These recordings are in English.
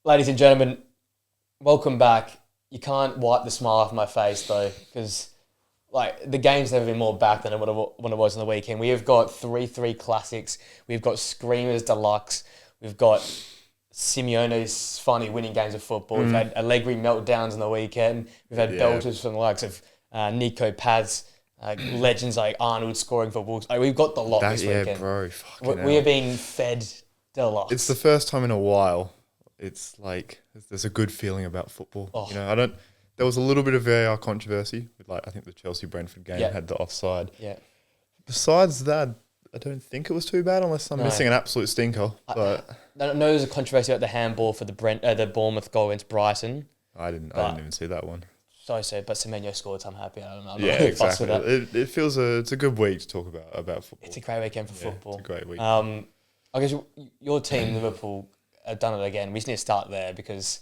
Ladies and gentlemen, welcome back. You can't wipe the smile off my face though, because the game's never been more back than when it was on the weekend. We have got 3-3 classics. We've got Screamers Deluxe. We've got Simeone's funny winning games of football. We've had Allegri meltdowns on the weekend. We've had belters from the likes of Nico Paz, legends like Arnold scoring for Wolves. We've got the lot this weekend. Yeah, bro. We are being fed deluxe. It's the first time in a while. It's like there's a good feeling about football. Oh. There was a little bit of VAR controversy with I think the Chelsea Brentford game had the offside. Yeah. Besides that, I don't think it was too bad unless I'm missing an absolute stinker. But I know there's a controversy about the handball for the Bournemouth goal against Brighton. I didn't even see that one. But Semenyo scored, so I'm happy. I'm not exactly. With that. It feels it's a good week to talk about football. It's a great weekend for football. It's a great week. I guess your team, Liverpool, have done it again. We just need to start there because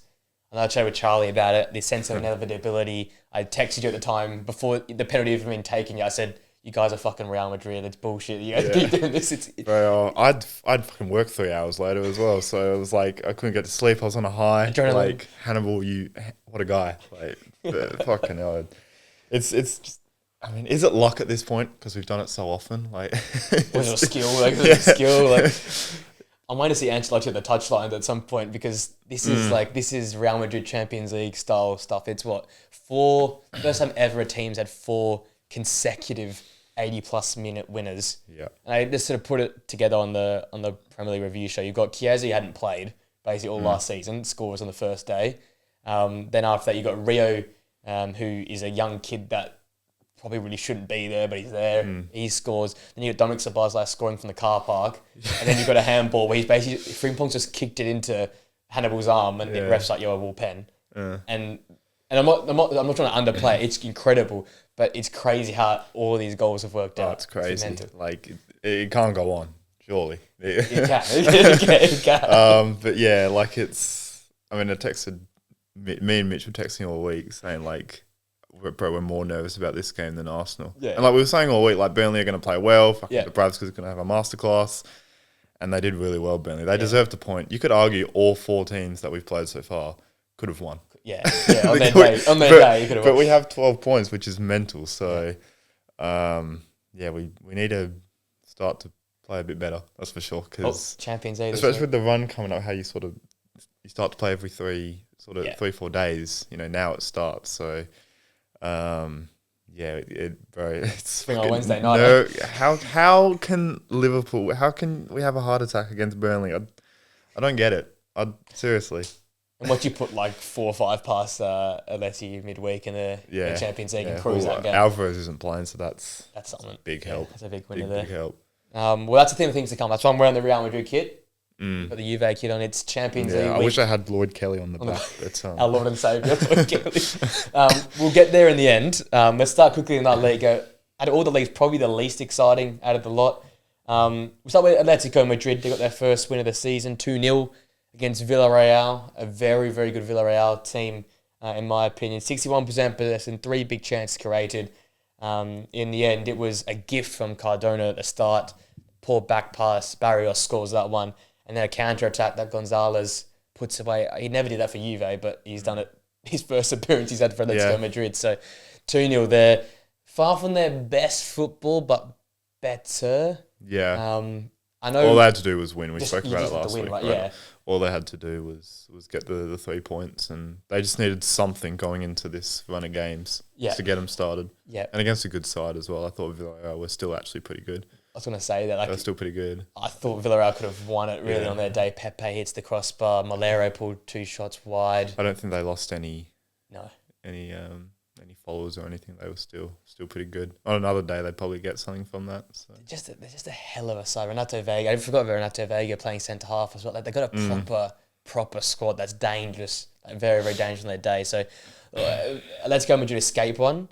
I know I chatted with Charlie about it, the sense of inevitability. I texted you at the time before the penalty had been taken. I said, you guys are fucking Real Madrid. It's bullshit. You guys keep doing this. Bro, I'd fucking work 3 hours later as well. So it was like I couldn't get to sleep. I was on a high. Adrenaline. Like Hannibal, what a guy. Fucking hell. It's just. I mean, is it luck at this point? Because we've done it so often. Was it a skill? I'm waiting to see Ancelotti at the touchline at some point because this is Real Madrid Champions League style stuff. It's first time ever a team's had 4 consecutive 80-plus minute winners. Yeah. And I just sort of put it together on the Premier League review show. You've got Chiesa, who hadn't played basically all last season, scores on the first day. Then after that, you've got Rio, who is a young kid that probably really shouldn't be there, but he's there. He scores. Then you got Dominic Szoboszlai scoring from the car park. And then you've got a handball where he's basically, Frimpong's just kicked it into Hannibal's arm and the ref's like, yo, a ball pen. And I'm not trying to underplay it. It's incredible, but it's crazy how all of these goals have worked out. It's crazy. It can't go on, surely. It can. But yeah, I texted, me and Mitch were texting all week saying we're more nervous about this game than Arsenal. Yeah. And we were saying all week, Burnley are going to play well. The Bravs are going to have a masterclass. And they did really well, Burnley. They deserved a point. You could argue all 4 teams that we've played so far could have won. Yeah. On their day, you could have won. But we have 12 points, which is mental. So, we need to start to play a bit better. That's for sure. Because Champions League. Especially with the run coming up, how you start to play every 3-4 days. Now it starts. So, it's on Wednesday night. How can Liverpool? How can we have a heart attack against Burnley? I don't get it. Seriously. And what you put 4 or 5 past Alessi midweek in the Champions League and cruise that game. Alvarez isn't playing, so that's something. Big help. That's a big winner there. Big help. Well, that's the thing of things to come. That's why I'm wearing the Real Madrid kit. Got the Juve kit on. It's Champions League. I wish I had Lloyd Kelly on the back. But, our Lord and Saviour, Lloyd Kelly. We'll get there in the end. Let's start quickly in that league. Out of all the leagues, probably the least exciting out of the lot. We'll start with Atletico Madrid. They got their first win of the season, 2-0 against Villarreal. A very, very good Villarreal team, in my opinion. 61% possession, 3 big chances created. In the end, it was a gift from Cardona at the start. Poor back pass. Barrios scores that one. And then a counter-attack that Gonzalez puts away. He never did that for Juve, but he's done it. His first appearance he's had for Atletico Madrid. So 2-0 there. Far from their best football, but better. Yeah. I know. All they had to do was win. We spoke about it last week. Right? Yeah. All they had to do was get the 3 points, and they just needed something going into this run of games to get them started. Yeah. And against a good side as well. I thought Villarreal were still actually pretty good. I was going to say that. They're still pretty good. I thought Villarreal could have won it really on their day. Pepe hits the crossbar. Malero pulled 2 shots wide. I don't think they lost any followers or anything. They were still pretty good. On another day, they'd probably get something from that. So. They're just a hell of a side. Renato Vega. I forgot about Renato Vega playing centre half as well. They've got a proper squad that's dangerous. Very, very dangerous on their day. So let's go Madrid escape one.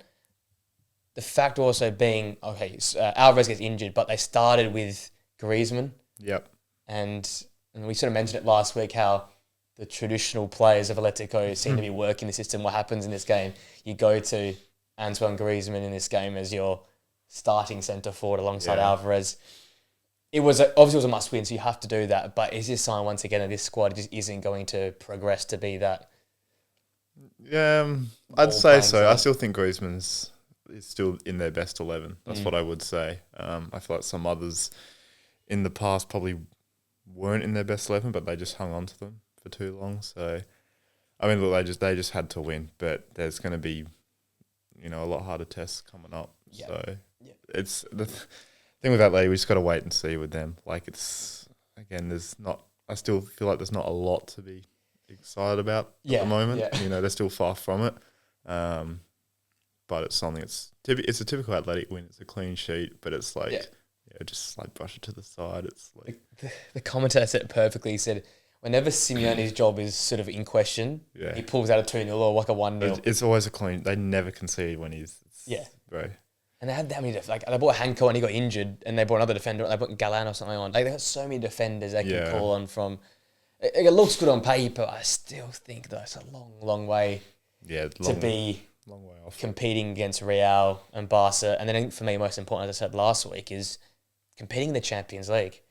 The fact also being, Alvarez gets injured, but they started with Griezmann. Yep. And we sort of mentioned it last week how the traditional players of Atletico seem to be working the system. What happens in this game? You go to Antoine Griezmann in this game as your starting centre forward alongside Alvarez. it was obviously it was a must win, so you have to do that. But is this sign once again that this squad just isn't going to progress to be that? Yeah, I'd say so. I still think Griezmann's is still in their best 11. That's what I would say. I feel like some others in the past probably weren't in their best 11, but they just hung on to them for too long. So, I mean, look, they just had to win, but there's going to be, a lot harder tests coming up. Yep. So, it's the thing with that lady. We just got to wait and see with them. Like, it's again, I still feel like there's not a lot to be excited about at the moment. Yeah. They're still far from it. But it's something it's a typical athletic win. It's a clean sheet, but it's like just like brush it to the side. It's like the commentator said it perfectly. He said whenever Simeone's job is sort of in question, he pulls out a 2-0 or like a 1-0. It's always a clean. They never concede when bro. And they had that many they bought Hanko and he got injured, and they bought another defender. They bought Galan or something on. They got so many defenders they can call on from. It looks good on paper. I still think though it's a long, long way. To be. Long way off. Competing against Real and Barca, and then for me, most important, as I said last week, is competing in the Champions League.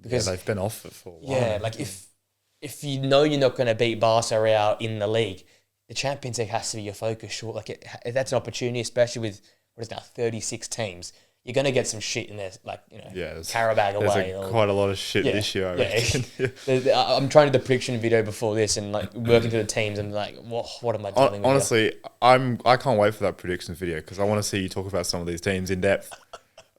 Because they've been off it for a while. Yeah, like if you know you're not going to beat Barca, Real in the league, the Champions League has to be your focus. Sure, like that's an opportunity, especially with what is now 36 teams. You're going to get some shit in there, like Carabao away. There's quite a lot of shit this year. I reckon. I'm trying to do the prediction video before this and like working through the teams and like, what am I dealing with? Honestly, I can't wait for that prediction video because I want to see you talk about some of these teams in depth.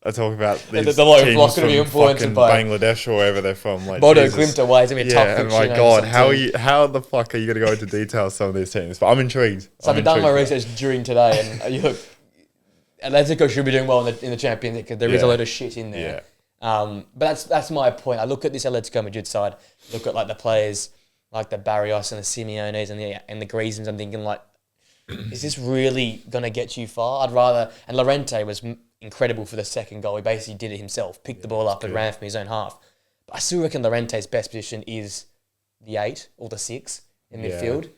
I talk about these teams from fucking Bangladesh or wherever they're from. Like Bodo Glimt away is going to be a tough fixture. And my God, how the fuck are you going to go into detail of some of these teams? But I'm intrigued. So I've done my research during today and you look. Atletico should be doing well in the Champions League because there is a lot of shit in there. But that's my point. I look at this Atletico Madrid side, look at like the players like the Barrios and the Simeones and the Griezmanns. I'm thinking like, is this really going to get you far? I'd rather... And Llorente was incredible for the second goal. He basically did it himself, picked the ball up and ran from his own half. But I still reckon Llorente's best position is the 8 or the 6 in midfield.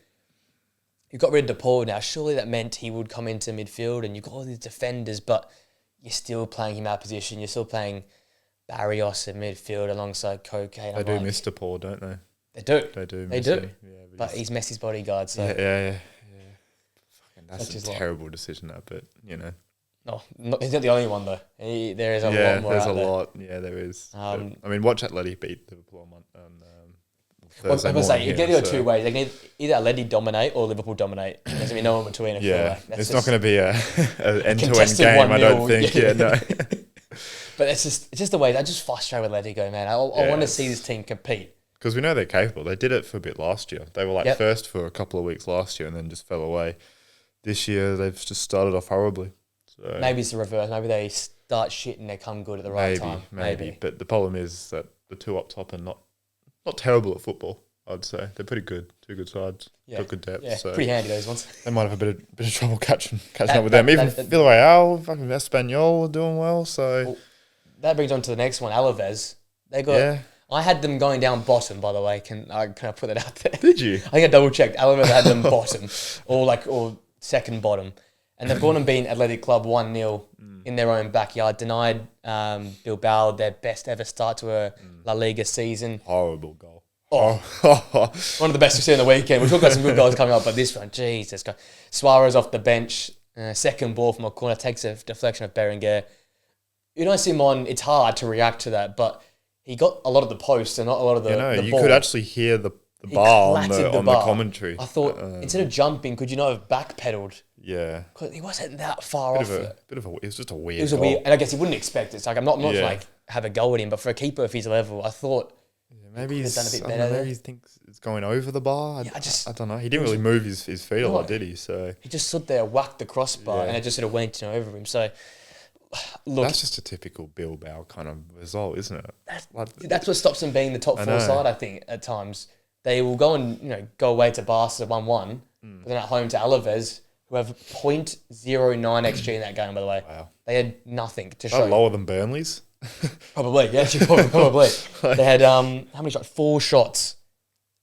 You got rid of DePaul now. Surely that meant he would come into midfield and you've got all these defenders, but you're still playing him out of position. You're still playing Barrios in midfield alongside Koke. They do miss DePaul, don't they? They do. They do. They do. Yeah, but he's Messi's bodyguard, so... Yeah. Fucking, that's a terrible decision, that, but, No, he's not the only one, though. There is a lot more there's out a there. lot. Yeah, there is. Watch Atleti beat Liverpool on Thursday I was saying, you can either two ways. They can either Atleti dominate or Liverpool dominate. There's going to be no one between. It's not going to be an end-to-end game, I don't think. No. But it's just the way. I just frustrated with Atletico, man. I want to see this team compete. Because we know they're capable. They did it for a bit last year. They were first for a couple of weeks last year and then just fell away. This year, they've just started off horribly. So maybe it's the reverse. Maybe they start shit and they come good at the right time. Maybe. But the problem is that the two up top are not terrible at football, I'd say. They're pretty good. Two good sides. Got good depth. Yeah, so pretty handy, those ones. They might have a bit of trouble catching up with them. Even Villarreal, fucking Espanyol are doing well. So that brings on to the next one, Alaves. They got... I had them going down bottom, by the way. Can I put that out there? Did you? I think I double-checked. Alaves had them bottom or second bottom. And they've gone and beaten Athletic Club 1-0 in their own backyard. Denied Bilbao their best ever start to a La Liga season. Horrible goal. One of the best we've seen on the weekend. We'll talk about some good goals coming up, but this one, Jesus. Suarez off the bench. Second ball from a corner. Takes a deflection of Berenguer. Simon, it's hard to react to that, but he got a lot of the post and not a lot of the ball. You could actually hear the bar on the commentary. I thought, instead of jumping, could you not have backpedaled? Yeah. Because he wasn't that far off it. It was just a weird goal. And I guess he wouldn't expect it. It's like, I'm not like have a go at him, but for a keeper of his level, I thought maybe he's done a bit better. Maybe he thinks it's going over the bar. I don't know. He didn't really move his feet a lot, did he? So he just stood there, whacked the crossbar, and it just sort of went over him. So look, that's just a typical Bilbao kind of result, isn't it? That's what stops them being the top four side. I think at times they will go and go away to Barca 1-1, but then at home to Alaves, who have 0.09 XG in that game. By the way, wow, they had nothing to show. Lower than Burnley's. Probably, yeah, probably. They had how many shots? 4 shots.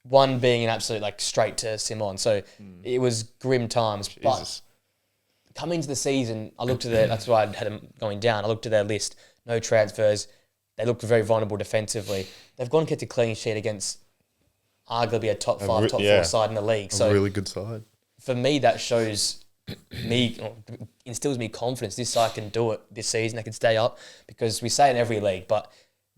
One being an absolute straight to Simon. So it was grim times. Jesus. But coming into the season, I looked at that's why I had them going down. I looked at their list. No transfers. They looked very vulnerable defensively. They've gone and kept a clean sheet against arguably a top 5, top 4 side in the league. So a really good side. For me, that shows me, instills me confidence. This side can do it this season. They can stay up because we say it in every league, but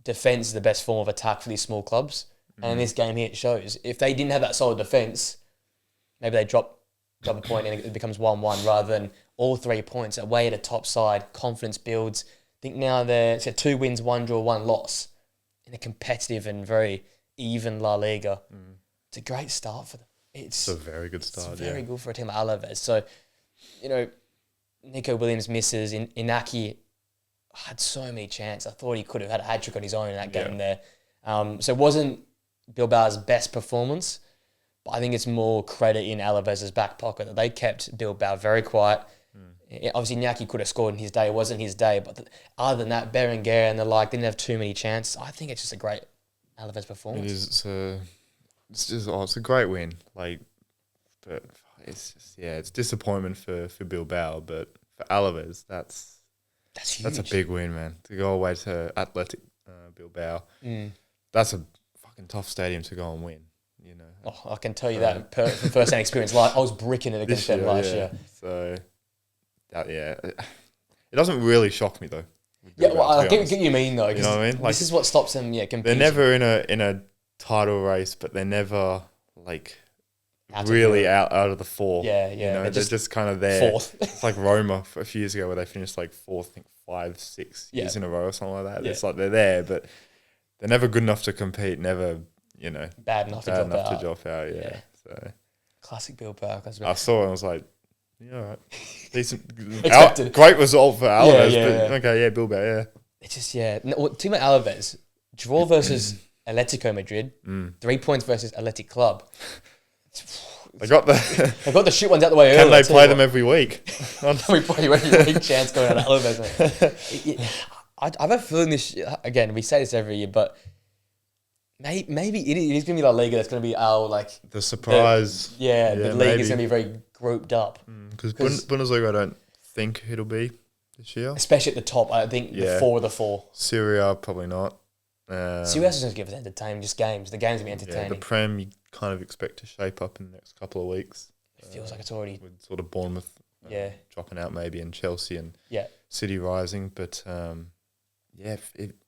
defence is the best form of attack for these small clubs. And in this game here, it shows. If they didn't have that solid defence, maybe they drop a point and it becomes 1-1 rather than all 3 points away at a top side. Confidence builds. I think now they're 2 wins, 1 draw, 1 loss in a competitive and very even La Liga. It's a great start for them. It's a very good start. It's very good for a team like Alaves. So, Nico Williams misses. Inaki had so many chances. I thought he could have had a hat-trick on his own in that game there. So it wasn't Bilbao's best performance, but I think it's more credit in Alaves' back pocket that they kept Bilbao very quiet. Obviously, Inaki could have scored in his day. It wasn't his day. But other than that, Berenguer and the like didn't have too many chances. I think it's just a great Alaves performance. It is. It's a great win. But it's just it's disappointment for Bilbao, but for Alaves, that's huge. That's a big win, man. To go away to Athletic Bilbao, that's a fucking tough stadium to go and win. I can tell you that from first-hand experience. I was bricking it against them last year. So, it doesn't really shock me though. I get what you mean though. You know what I mean? This is what stops them. Competing. They're never in a title race, but they're never really out of the 4. They're just kind of there. 4th. It's like Roma a few years ago where they finished 4th, I think 5, 6 years in a row or something like that. It's they're there, but they're never good enough to compete. Never, bad enough to drop out. So classic Bilbao. I saw it and I was like, all right, decent, great result for Alaves. But Bilbao. It's just team at Alaves draw versus Atletico Madrid, 3 points versus Athletic Club. They got the shit ones out the way early. Can they play them every week? We play every week. Chance going out of Alaves. I have a feeling this. Again, we say this every year, but maybe it is going to be La Liga that's going to be our the surprise. The league is going to be very grouped up because Bundesliga, I don't think it'll be this year, especially at the top. I think the 4 of the 4. Syria probably not. Syria is going to give us entertainment, just games. The games will be entertaining. The Prem you kind of expect to shape up in the next couple of weeks. It feels like it's already with sort of Bournemouth dropping out maybe, and Chelsea and City rising, but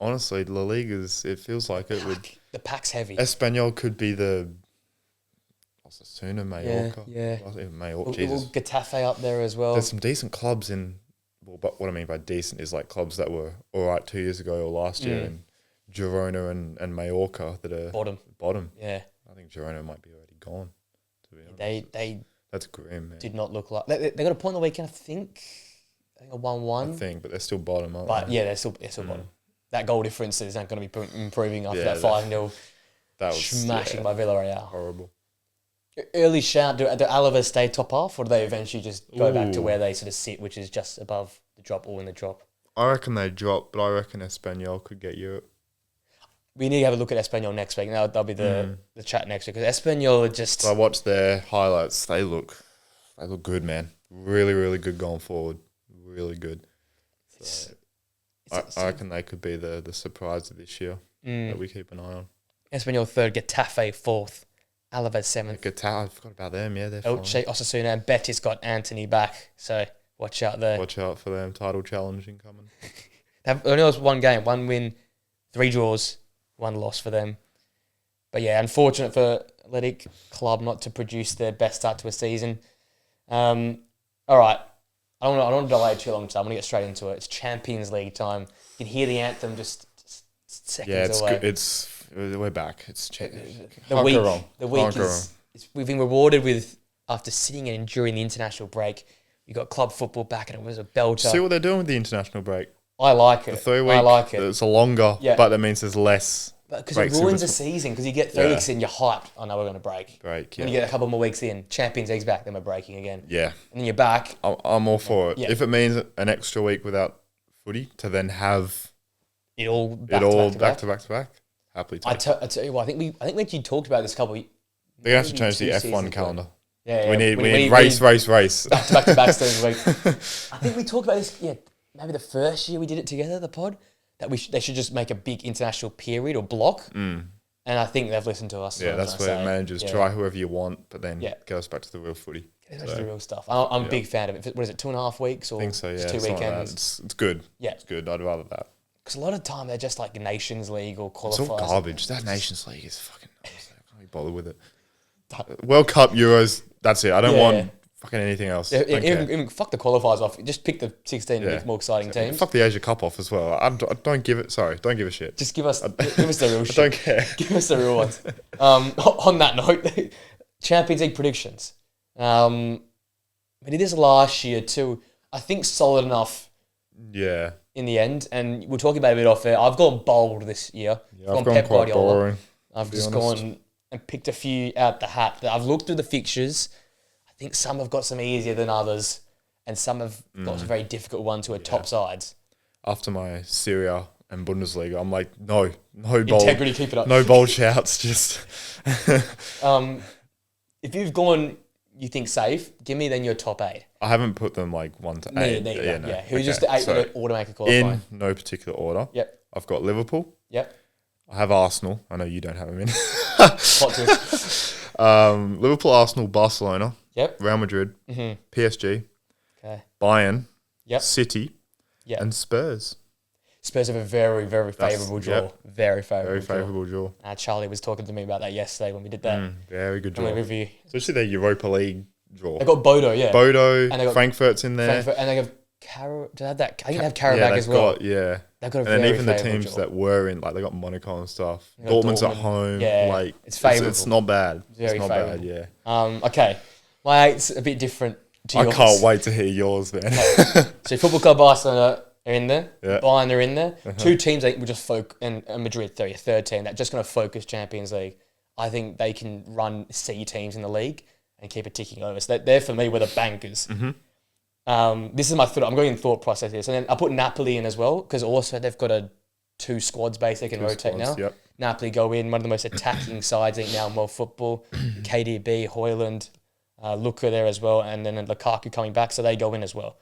honestly, La Liga's, it feels like it would. The pack's heavy. Espanyol could be the Osasuna, Mallorca. Mallorca. Getafe up there as well. There's some decent clubs in. Well, but what I mean by decent is clubs that were all right 2 years ago or last year, and Girona and Mallorca that are bottom. Yeah, I think Girona might be already gone. To be honest, that's grim. Man. Did not look like they got a point on the weekend. I think a 1-1. I think, but they're still bottom, aren't they? Yeah, they're still bottom. That goal difference is not going to be improving after that 5-0 smashing by Villarreal. Horrible. Early shout, do Alaves stay top half, or do they eventually just go back to where they sort of sit, which is just above the drop or in the drop? I reckon they drop, but I reckon Espanyol could get Europe. We need to have a look at Espanyol next week. That'll be the chat next week, because Espanyol are just... I watched their highlights. They look good, man. Really, really good going forward. Really good. So I reckon they could be the surprise of this year that we keep an eye on. Espanyol 3rd, Getafe 4th, Alaves 7th. Getafe, I forgot about them. Yeah, they're Elche, Osasuna, and Betis got Anthony back. So watch out there. Watch out for them. Title challenge incoming. They've only lost 1 game, 1 win, 3 draws, 1 loss for them. But unfortunate for Athletic Club not to produce their best start to a season. All right. I don't want to delay too long, so I'm going to get straight into it. It's Champions League time. You can hear the anthem just seconds away. We're back. It's the week is we've been rewarded with, after sitting and enduring the international break, we got club football back, and it was a belter. See what they're doing with the international break. I like it. The 3 week, I like it. It's a longer, but that means there's less. Because it ruins the season, because you get 3 weeks in, you're hyped. Oh no, we're going to break. Yeah. And you get a couple more weeks in, Champions League's back, then we're breaking again. Yeah. And then you're back. I'm all for it. Yeah. If it means an extra week without footy to then have it all back to back, happily take it. I tell you what, I think we actually talked about this a couple of They're going to have to change the F1 calendar. Yeah. We need race. Back to back this week. I think we talked about this, maybe the first year we did it together, the pod. that they should just make a big international period or block. And I think they've listened to us. Yeah, that's where managers try whoever you want, but then goes back to the real footy. That's the real stuff. I'm a big fan of it. What is it, 2.5 weeks or I think so, yeah. 2 weekends? Like it's good. Yeah. It's good. I'd rather that. Because a lot of time they're just like Nations League or qualifiers. It's all garbage. That Nations League is fucking... I can't be bothered with it. World Cup, Euros, that's it. I don't want fucking anything else. Even fuck the qualifiers off. Just pick the 16 more exciting teams. Fuck the Asia Cup off as well. I don't give a shit. Just give us the real shit. I don't care. Give us the real ones. On that note, Champions League predictions. We did this last year too. I think solid enough. Yeah. In the end, and we're talking about it a bit off air. I've gone bold this year. Yeah, I've gone quite boring. I've just gone and picked a few out the hat. I've looked through the fixtures. I think some have got some easier than others, and some have got some very difficult ones who are top sides. After my Serie and Bundesliga, I'm like, no bold. Integrity, keep it up. No bold shouts, just... If you've gone... You think safe? Give me then your top 8. I haven't put them like 1 to 8. Yeah. Who's just the 8 that automatically qualifying? In no particular order. Yep. I've got Liverpool. Yep. I have Arsenal. I know you don't have them in. Plot twist. Liverpool, Arsenal, Barcelona. Yep. Real Madrid. PSG. Okay. Bayern. Yep. City. Yep. And Spurs. Spurs have a very, very favourable draw. Yep. Very favourable draw. Charlie was talking to me about that yesterday when we did that. Very good draw. Review. Especially their Europa League draw. They got Bodo, yeah. And Frankfurt's in there. And they have Do they have that? I think they have Karabakh as well. Yeah. They've got a and very then even the favourable teams draw. that were in, like, they got Monaco and stuff. Dortmund. Dortmund's at home. Yeah, like it's favourable. It's not bad. Very it's not favourable. bad, yeah. Okay. My 8's a bit different to yours. I can't wait to hear yours, man. So Football Club Barcelona are in there. Yeah. Bayern are in there. Two teams I think will just focus, and Madrid, a third team, that's just going to focus Champions League. I think they can run C teams in the league and keep it ticking over. So they're for me were the bankers. This is my thought. I'm going in thought process here. So then I put Napoli in as well because also they've got two squads base they can rotate now. Yep. Napoli go in, one of the most attacking sides I think now in world football. KDB, Højlund, Luka there as well, and then Lukaku coming back, so they go in as well.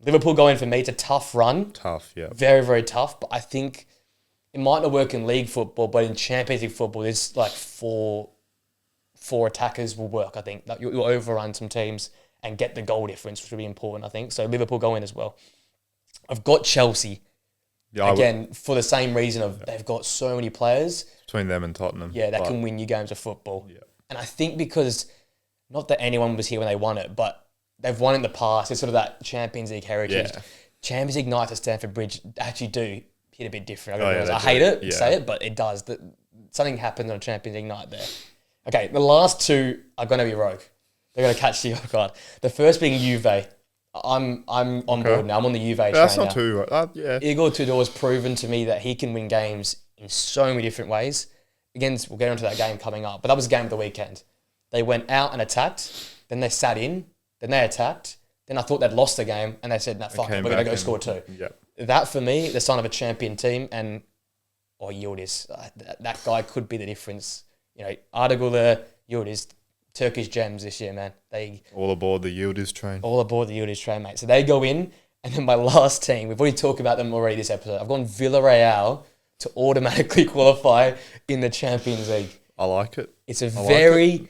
Liverpool go in for me. It's a tough run. Tough, yeah. Very, very tough, but I think it might not work in league football, but in Champions League football, there's like four attackers will work, I think. Like you'll overrun some teams and get the goal difference, which will be important, I think. So Liverpool go in as well. I've got Chelsea. Yeah, again, for the same reason of they've got so many players. Between them and Tottenham. Yeah, that can win you games of football. Yeah. And I think because, not that anyone was here when they won it, but they've won in the past. It's sort of that Champions League heritage. Yeah. Champions League nights at Stamford Bridge actually do hit a bit different. I hate it, say it, but it does. Something happens on a Champions League night there. Okay, the last two are going to be rogue. They're going to catch the off guard. The first being Juve. I'm on board now. I'm on the Juve train that's not now. too right. Yeah. Igor Tudor has proven to me that he can win games in so many different ways. Again, we'll get onto that game coming up, but that was a game of the weekend. They went out and attacked, then they sat in, then they attacked, then I thought they'd lost the game, and they said, "No, fuck it, we're going to go score two." Yep. That, for me, the sign of a champion team, and Yildiz. That guy could be the difference. You know, Ardagula, Yildiz, Turkish gems this year, man. All aboard the Yildiz train. All aboard the Yildiz train, mate. So they go in, and then my last team, we've already talked about them already this episode. I've gone Villarreal to automatically qualify in the Champions League. I like it. It's a very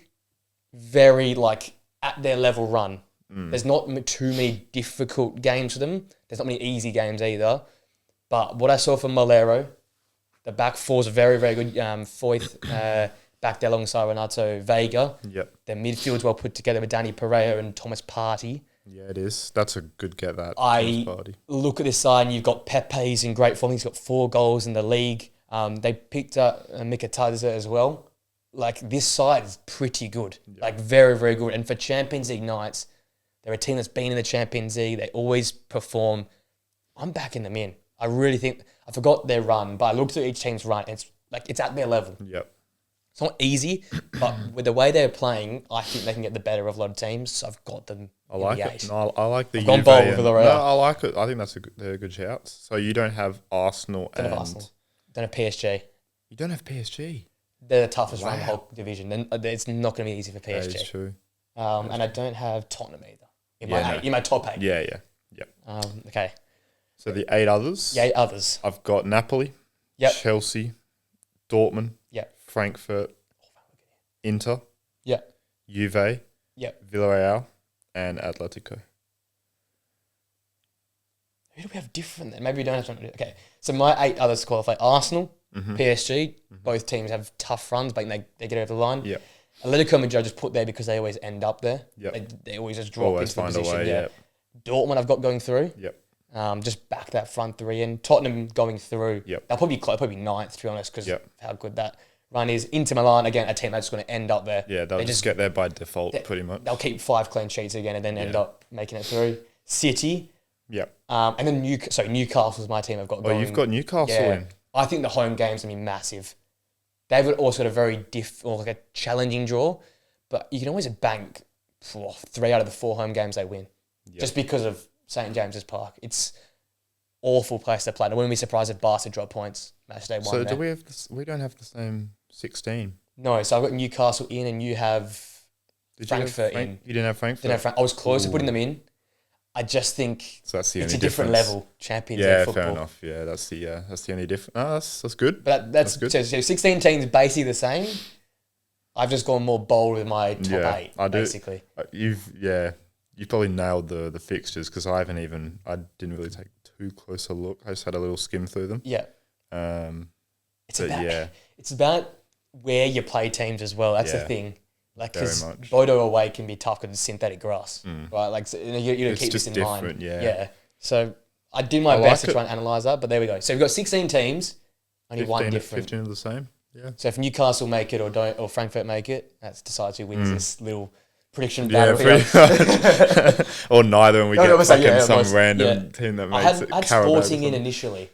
like at their level run. There's not too many difficult games for them. There's not many easy games either. But what I saw from Malero, the back four's very, very good. Foyth back there alongside Renato Vega. Yep. Their midfield's well put together with Danny Pereira and Thomas Partey. Yeah, it is. That's a good get, that. I look at this side and you've got Pepe's in great form. He's got 4 goals in the league. They picked up Mikatadze as well. Like, this side is pretty good. Yep. Like, very, very good. And for Champions League nights, they're a team that's been in the Champions League. They always perform. I'm backing them in. I really think... I forgot their run, but I looked at each team's run, and it's at their level. Yep. It's not easy, but with the way they're playing, I think they can get the better of a lot of teams. So I've got them. I like it. No, I like the I've gone bold with Villarreal. No, I like it. I think they're good shouts. So you don't have Arsenal Don't have Arsenal. Don't have PSG. You don't have PSG? They're the toughest run in the whole division. Then it's not going to be easy for PSG. That is true. And I don't have Tottenham either. In my top 8. Yeah. Okay. So the 8 others. The 8 others. I've got Napoli, Chelsea, Dortmund, Frankfurt, Inter, Juve, Villarreal, and Atletico. Who do we have different then? Maybe we don't have something to do. Okay, so my 8 others qualify. Arsenal, PSG, both teams have tough runs, but they get over the line. Yeah. Atletico Madrid I just put there because they always end up there. Yeah. They always just drop into the position. Dortmund I've got going through. Just back that front 3 in. Tottenham going through. They'll probably be 9th, to be honest, because of how good that run is. Inter Milan, again, a team that's going to end up there. Yeah, they'll just get there by default, pretty much. They'll keep 5 clean sheets again and then end up making it through. City. And then Newcastle's my team I've got going. Oh, you've got Newcastle in. I think the home game's going to be massive. They've also got a very a challenging draw, but you can always bank 3 out of the 4 home games they win. Just because of St. James's Park. It's awful place to play. I wouldn't be surprised if Barca drop points. Match day 1 So do we have we don't have the same 16? No, so I've got Newcastle in and you have Frankfurt in. You didn't have Frankfurt? I was close to putting them in. I just think that's it's a different level Champions League football. Yeah, fair enough. Yeah, that's the only difference. No, that's good. But that's good. So 16 teams basically the same. I've just gone more bold with my top 8, basically. You've probably nailed the fixtures because I didn't really take too close a look. I just had a little skim through them. Yeah. It's about where you play teams as well. That's the thing. Like, because Bodo away can be tough because it's synthetic grass, right? Like, so, you don't keep this in mind. Yeah. So I do my best to try and analyse that, but there we go. So we've got 16 teams, only 1 different. 15 of the same. Yeah. So if Newcastle make it or Frankfurt make it, that decides who wins this little prediction battle. Yeah, or neither, and we get some random team that makes it. I had Sporting in initially.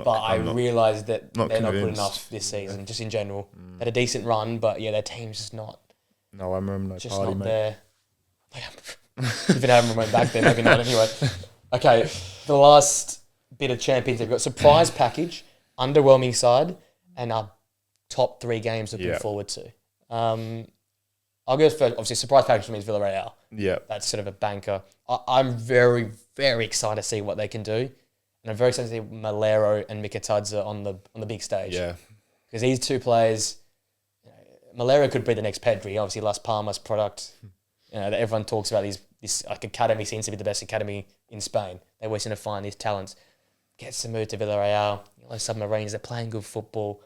I realised that they're not good enough this season, just in general. They had a decent run, but their team's just not. No, I remember just party, not there. If it hadn't went back there, maybe not anyway. Okay, the last bit of champions, they've got surprise package, underwhelming side, and our top 3 games looking forward to. I'll go first. Obviously, surprise package for me is Villarreal. Yeah, that's sort of a banker. I'm very, very excited to see what they can do. And I'm very excited to see Malero and Mikitadze on the big stage. Yeah. Because these 2 players, Malero could be the next Pedri, obviously Las Palmas product. That everyone talks about this academy seems to be the best academy in Spain. They always seem to find these talents. Gets to move to Villarreal, submarines, they're playing good football.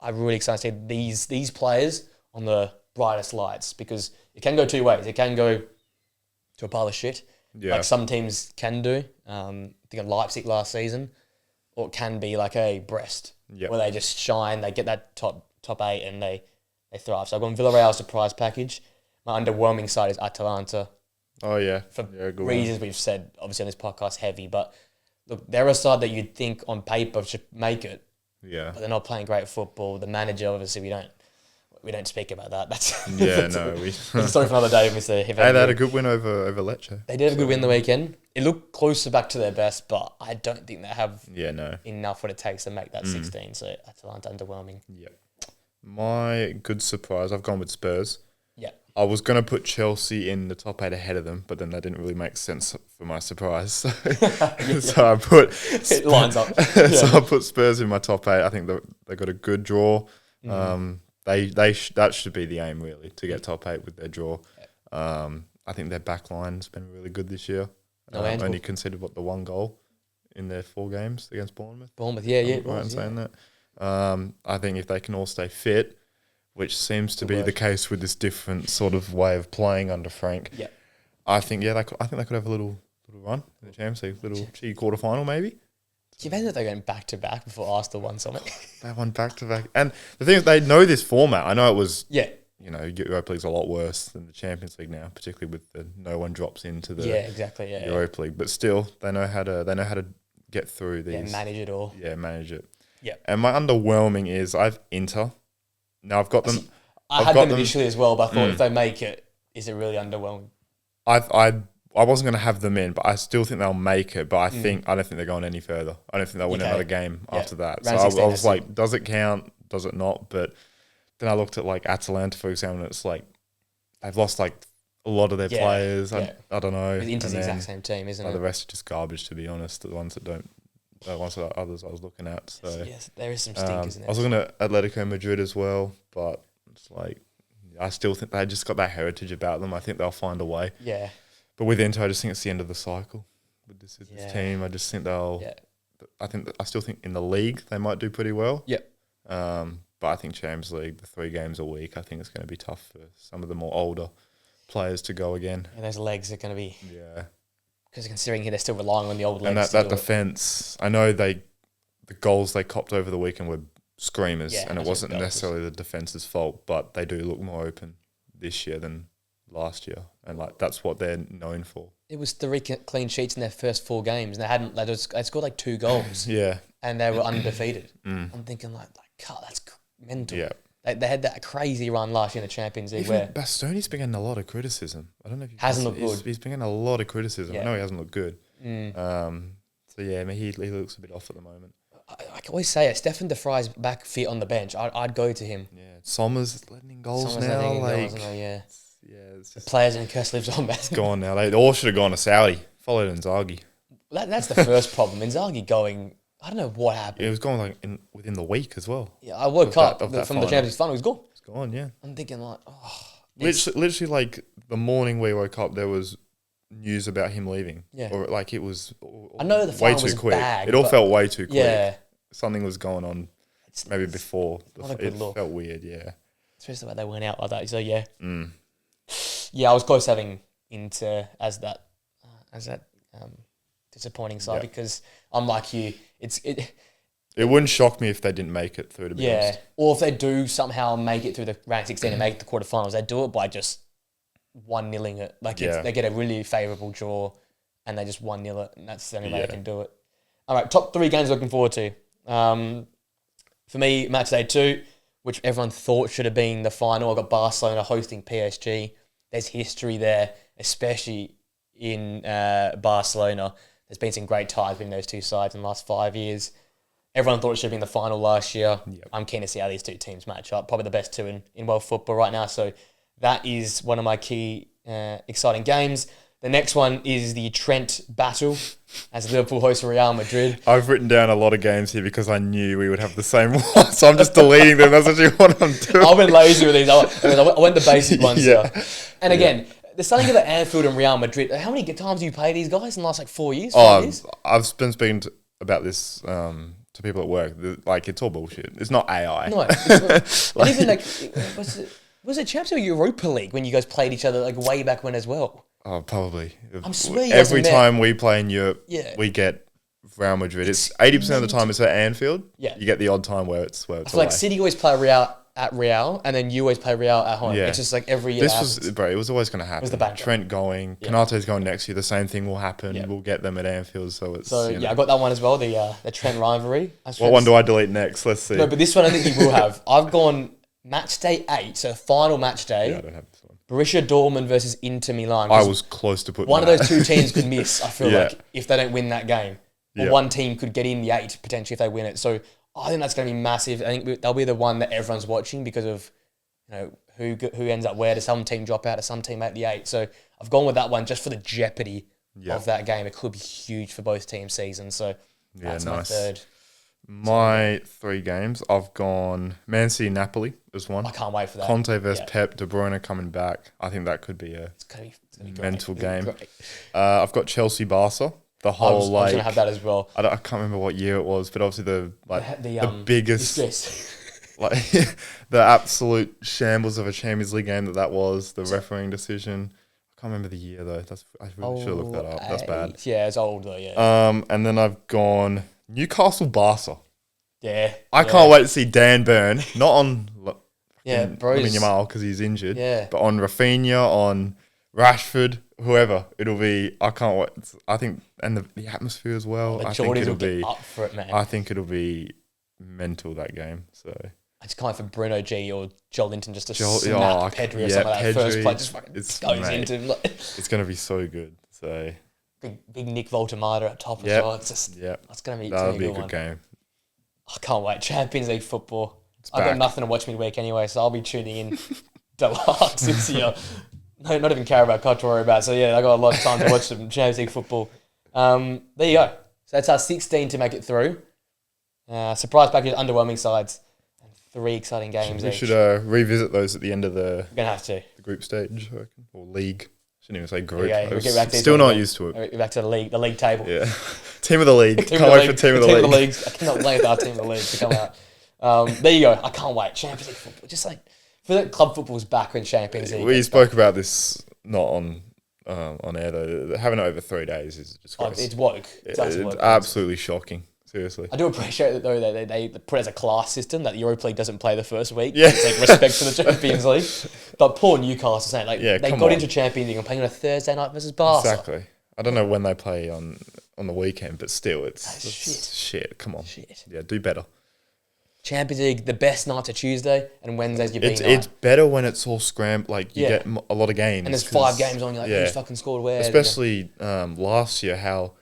I'm really excited to see these players on the brightest lights because it can go 2 ways. It can go to a pile of shit. Yeah. Like some teams can do. I think of Leipzig last season, or it can be like a Brest where they just shine, they get that top 8 and they thrive. So I've gone Villarreal surprise package. My underwhelming side is Atalanta. Oh yeah. For reasons we've said, obviously on this podcast, heavy. But look, they're a side that you'd think on paper should make it. Yeah. But they're not playing great football. The manager, obviously, we don't speak about that. That's it's a story for another day, Mr. They had a good win over Lecce. They did have a good win the weekend. It looked closer back to their best, but I don't think they have enough what it takes to make that 16. So Atalanta underwhelming. Yeah. My good surprise, I've gone with Spurs. Yeah. I was going to put Chelsea in the top 8 ahead of them, but then that didn't really make sense for my surprise. So I put it lines up. So I put Spurs in my top 8. I think they got a good draw. That should be the aim, really, to get top 8 with their draw. I think their back line's been really good this year. Only considered the 1 goal in their 4 games against Bournemouth. Right in saying that. I think if they can all stay fit, which seems to be the case with this different sort of way of playing under Frank. Yeah, I think they could have a little run in the Champions League, little cheeky quarterfinal maybe. Can you imagine that they're going back to back before Arsenal won something? They won back to back, and the thing is, they know this format. I know it was Europa League's a lot worse than the Champions League now, particularly with the no one drops into the Europa League. But still, they know how to get through these. Yeah, manage it all. Yeah, manage it. Yeah, and my underwhelming is I've Inter. Now I've got them. I had them initially as well, but I thought if they make it, is it really underwhelming? I wasn't going to have them in, but I still think they'll make it. But I don't think they're going any further. I don't think they'll win another game after that. So I was like, does it count? Does it not? But then I looked at like Atalanta, for example, and it's like they've lost like a lot of their players. Yeah. I don't know. Inter's the exact same team, isn't it? The rest are just garbage, to be honest. The ones that don't. The ones that others I was looking at. So yes, there is some stinkers in there. I was looking at Atletico Madrid as well, but it's like I still think they just got that heritage about them. I think they'll find a way. Yeah. But with Inter, I just think it's the end of the cycle. With this team, I just think they'll. Yeah. I still think in the league they might do pretty well. Yep. But I think Champions League, the 3 games a week, I think it's going to be tough for some of the more older players to go again. And those legs are going to be... Yeah. Because considering they're still relying on the old legs. And that defence, I know the goals they copped over the weekend were screamers, and it wasn't necessarily the defence's fault, but they do look more open this year than last year. And like that's what they're known for. It was 3 clean sheets in their first 4 games, and they scored like 2 goals. Yeah. And they were undefeated. I'm thinking like God, that's mental. Yeah. They had that crazy run last year in the Champions League. Even where Bastoni's been getting a lot of criticism. I don't know if you hasn't looked good. He's been getting a lot of criticism. Yeah. I know he hasn't looked good. So yeah, I mean, he looks a bit off at the moment. I can always say it. Stefan de Vrij's back fit on the bench. I'd go to him. Yeah, Sommer's letting in goals now. Yeah, it's just, the players in Curse lives on. It's gone now. They all should have gone to Saudi. Followed Inzaghi. That's the first problem. Inzaghi going. I don't know what happened. It was going like within the week as well. Yeah, I woke up from the Champions League final. It was gone. It's gone. Yeah. I'm thinking like, oh, literally like the morning we woke up, there was news about him leaving. Yeah. Or like it was. I know the final was quick. Bag, it all felt way too quick. Yeah. Something was going on. Maybe before. It look. Felt weird. Yeah. Especially the way they went out like that. So yeah. Yeah, I was close having Inter as that disappointing side because I'm like you. It wouldn't shock me if they didn't make it through, to be honest. Or if they do somehow make it through the round 16 and make it to the quarterfinals, they do it by just 1-0ing it. Like they get a really favourable draw and they just 1-0 it, and that's the only way they can do it. All right, top 3 games looking forward to. For me, match day 2, which everyone thought should have been the final. I've got Barcelona hosting PSG. There's history there, especially in Barcelona. There's been some great ties between those two sides in the last 5 years. Everyone thought it should have been the final last year. Yep. I'm keen to see how these 2 teams match up. Probably the best 2 in world football right now. So that is one of my key exciting games. The next one is the Trent battle as Liverpool host Real Madrid. I've written down a lot of games here because I knew we would have the same one. So I'm just deleting them. That's actually what I'm doing. I've been lazy with these. I went the basic ones here. And again, the starting of the Anfield and Real Madrid. How many times have you played these guys in the last like 4 years? I've been speaking about this to people at work. Like, it's all bullshit. It's not AI. No. And even like, was it Champions or Europa League when you guys played each other like way back when as well? Oh, probably. I'm swear every time we play in Europe, we get Real Madrid. It's 80% of the time it's at Anfield. Yeah. You get the odd time where it's I feel like City always play Real at Real, and then you always play Real at home. Yeah. It's just like every year. It was always going to happen. It was the background. Trent going, Konate's going next year. The same thing will happen. Yeah. We'll get them at Anfield. So I got that one as well. The Trent rivalry. What one do I delete next? Let's see. No, but this one I think you will have. I've gone match day 8, so final match day. Yeah, I don't have this one. Borussia Dortmund versus Inter Milan. I was close to putting one of those 2 teams could miss. I feel like if they don't win that game, or one team could get in the 8 potentially if they win it. So I think that's going to be massive. I think they'll be the one that everyone's watching because of who ends up where. Does some team drop out? Does some team make the 8? So I've gone with that one just for the jeopardy of that game. It could be huge for both teams' seasons. So that's my third. My 3 games, I've gone Man City, Napoli as one. I can't wait for that. Conte versus Pep, De Bruyne coming back. I think that could be a mental game. I've got Chelsea, Barca. The whole I was going to have that as well. I can't remember what year it was, but obviously the biggest, like the absolute shambles of a Champions League game that was. The refereeing decision. I can't remember the year though. I really should have looked that up. That's bad. Yeah, it's old though. Yeah. And then I've gone Newcastle, Barca. Yeah. I can't wait to see Dan Burn. Not on Yamal because he's injured. Yeah. But on Rafinha, on Rashford, whoever it'll be. I can't wait. I think, and the atmosphere as well. I think it'll be up for it, man. I think it'll be mental, that game. So I just can't wait for Bruno G or Joel Linton just to snap Pedri or something like that first play. Just fucking goes into. It's going to be so good. So big Nick Voltemada up top as well. It's just that's going to be that'll be a good game. I can't wait. Champions League football. I've got nothing to watch midweek anyway, so I'll be tuning in deluxe this year. No, not even care about Koch to worry about. So yeah, I got a lot of time to watch some Champions League football. There you go. So that's our 16 to make it through. Surprise package, underwhelming sides, and 3 exciting games. We should revisit those at the end of the group stage, I reckon, or league. Shouldn't even say group. Yeah, we'll get back to still not used to it. We're back to the league table. Yeah, team of the league. Can't wait for team of the league. I cannot wait for our team of the league to come out. There you go. I can't wait. Champions League football. Just like feel like club football's back in Champions League. We spoke about this not on air though. Having it over 3 days is just it's woke. It's absolutely shocking. Seriously, I do appreciate it though that they put it as a class system that the Europa League doesn't play the first week. Yeah, it's like respect for the Champions League. But poor Newcastle saying they got into Champions League and playing on a Thursday night versus Barca. Exactly. I don't know when they play on the weekend, but still, it's shit. Come on, yeah, do better. Champions League, the best nights are Tuesday and Wednesdays. It's better when it's all scrambled. Like you get a lot of games, and there's 5 games on. You're like, who's fucking scored where? Especially last year, how.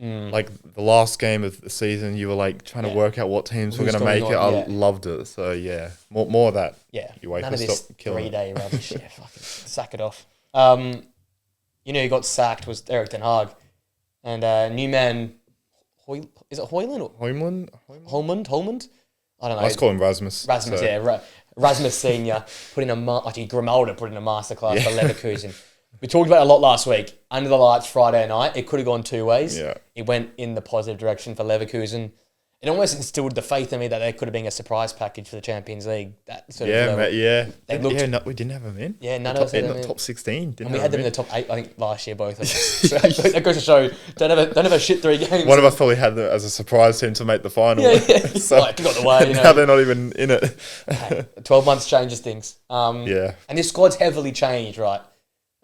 Like the last game of the season, you were like trying to work out what teams were going to make it. I loved it. So yeah, more of that. Yeah, you wait none for of this 3-day rubbish. Yeah, fucking sack it off. Who got sacked was Eric Ten Hag, and new man. Is it Hoyland or Holmland? I don't know. Let's call him Rasmus. Rasmus Senior Grimaldo put in a masterclass for Leverkusen. We talked about it a lot last week. Under the lights Friday night, it could have gone 2 ways. Yeah. It went in the positive direction for Leverkusen. It almost instilled the faith in me that there could have been a surprise package for the Champions League. That sort of level. We didn't have them in. Yeah, none of us had them in. Top 16. And we had them in the top 8, I think, last year, both of us. So that goes to show, don't have a shit 3 games. One of us probably had them as a surprise team to make the final. So, got the way, now they're not even in it. 12 months changes things. And this squad's heavily changed, right?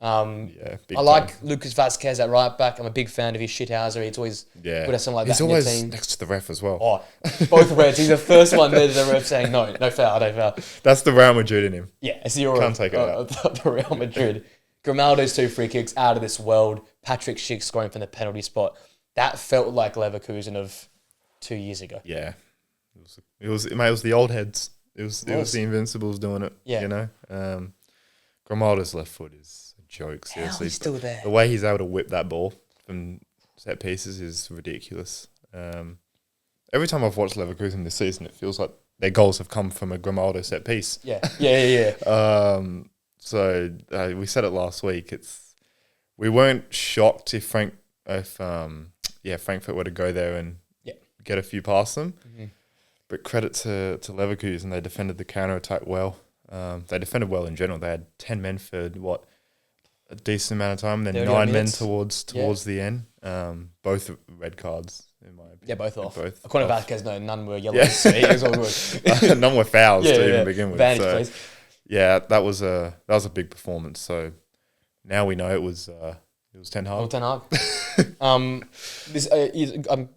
I like Lucas Vazquez at right back. I'm a big fan of his shithousery. It's always good at something like that. He's always next to the ref as well. Oh, both reds. He's the first one there to the ref saying no foul. That's the Real Madrid in him. Yeah, it's the aura. Can't take it out. The Real Madrid. Grimaldo's 2 free kicks out of this world. Patrick Schick scoring from the penalty spot. That felt like Leverkusen of 2 years ago. Yeah, it was the old heads. It was the Invincibles doing it. Yeah, Grimaldo's left foot is joke, seriously. He's still there. The way he's able to whip that ball from set pieces is ridiculous. Every time I've watched Leverkusen this season, it feels like their goals have come from a Grimaldo set piece. Yeah. So we said it last week. We weren't shocked if Frankfurt were to go there and get a few past them. Mm-hmm. But credit to Leverkusen, they defended the counter attack well. They defended well in general. They had 10 men for a decent amount of time, then 9 men towards the end. Both red cards, in my opinion. Yeah, both off. According to Vasquez, none were yellow. So it was all good. None were fouls to even begin with. Vantage, please. Yeah, that was a big performance. So now we know it was Ten Hag. Ten Hag. I'm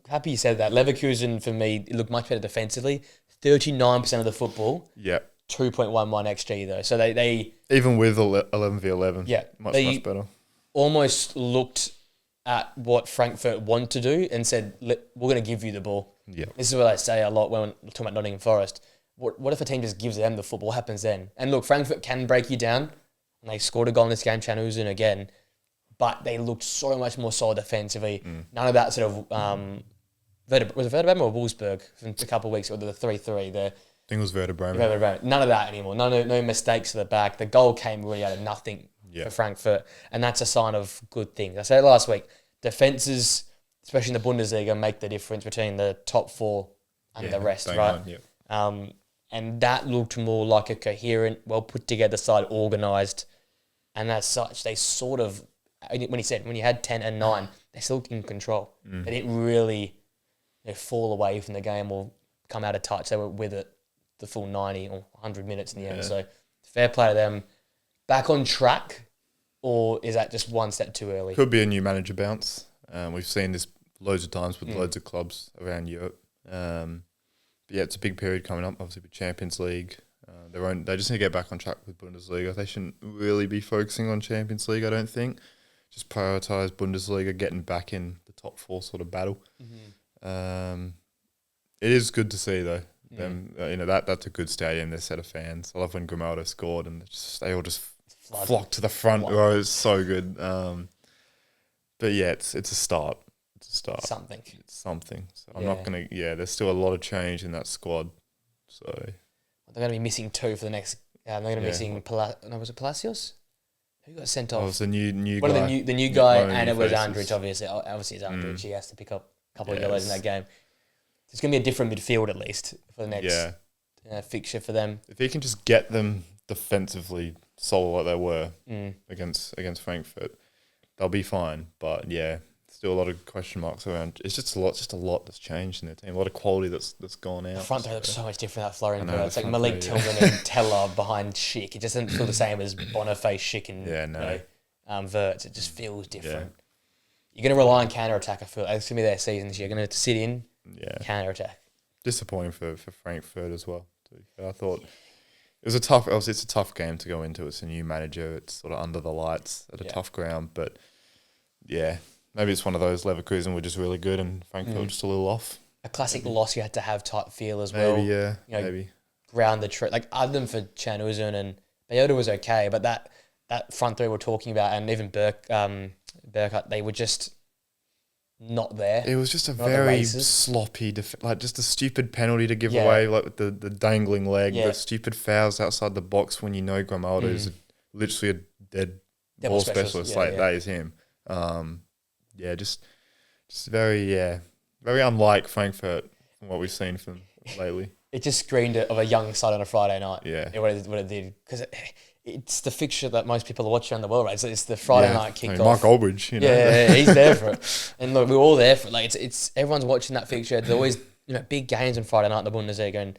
happy you said that. Leverkusen, for me, it looked much better defensively. 39% of the football. Yeah. 2.11 XG though, so they even with 11v11, much better. Almost looked at what Frankfurt want to do and said, "We're going to give you the ball." Yeah, this is what I say a lot when we're talking about Nottingham Forest. What if a team just gives them the football? What happens then? And look, Frankfurt can break you down, and they scored a goal in this game, Chanuzin again, but they looked so much more solid defensively. None of that sort of was it Werder Bremen or Wolfsburg from a couple of weeks ago, the 3-3 there. I think it was Werder Bremen. None of that anymore. No mistakes at the back. The goal came really out of nothing for Frankfurt, and that's a sign of good things. I said last week, defenses, especially in the Bundesliga, make the difference between the top 4 and the rest, right? And that looked more like a coherent, well put together side, organised, and as such, they sort of, when you had 10 and 9, they're still in control. They didn't really fall away from the game or come out of touch. They were with it the full 90 or 100 minutes in the end. So fair play to them. Back on track, or is that just one step too early? Could be a new manager bounce. We've seen this loads of times with loads of clubs around Europe. But it's a big period coming up, obviously with Champions League. They just need to get back on track with Bundesliga. They shouldn't really be focusing on Champions League, I don't think. Just prioritise Bundesliga, getting back in the top 4 sort of battle. It is good to see though. Them, that's a good stadium. Their set of fans. I love when Grimaldo scored and they all just flock to the front row. It's so good. But yeah, it's a start. It's a start. It's something. So I'm not gonna. Yeah, there's still a lot of change in that squad. So they're gonna be missing 2 for the next. They're gonna be missing. Was it Palacios? Who got sent off? It was the new One guy. of the new guy, and it was Andrich. Obviously, it's Andrich. He has to pick up a couple of yellows in that game. It's gonna be a different midfield at least for the next fixture for them. If he can just get them defensively solid like they were against Frankfurt, they'll be fine. But yeah, still a lot of question marks around. It's just a lot that's changed in their team. A lot of quality that's gone out. The front three looks so much different. That Florian Wirtz. It's like Malik Tillman and Teller behind Schick. It just doesn't feel the same as Boniface, Schick, and Wirtz. It just feels different. You're going to rely on counter attack. I feel it's going to be their season this year. You're going to sit in counter attack. Disappointing for Frankfurt as well. I thought it was a tough. Obviously, it's a tough game to go into. It's a new manager. It's sort of under the lights at a tough ground. But yeah, maybe it's one of those. Leverkusen were just really good, and Frankfurt were just a little off. A classic loss you had to have type feel as well. Maybe ground the trip. Like other than for Can Uzun and Bayota was okay, but that front three we're talking about, and even Burkhardt, they were just not there. It was just a very sloppy, just a stupid penalty to give away, like with the dangling leg, the stupid fouls outside the box when you know Grimaldo is literally a dead ball specialist. That is him. Just very unlike Frankfurt from what we've seen from lately. It just screamed of a young side on a Friday night. Yeah, what it did, because it's the fixture that most people are watching around the world, right? So it's the Friday night kickoff. Mark Goldbridge, he's there for it. And look, we're all there for it. Like it's everyone's watching that fixture. There's always big games on Friday night in the Bundesliga, and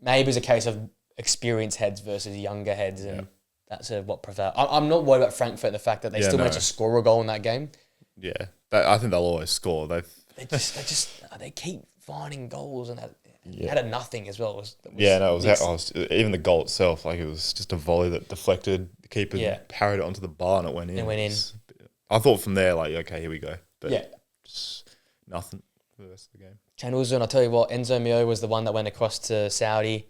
maybe it's a case of experienced heads versus younger heads, and that's what prevails. I'm not worried about Frankfurt. The fact that they still managed to score a goal in that game. Yeah, I think they'll always score. They keep finding goals, and out of nothing as well. Even the goal itself, like it was just a volley that deflected. The keeper parried it onto the bar and it went in. I thought from there, like, okay, here we go. But just nothing for the rest of the game. Can Uzun, I'll tell you what, Enzo Mio was the one that went across to Saudi.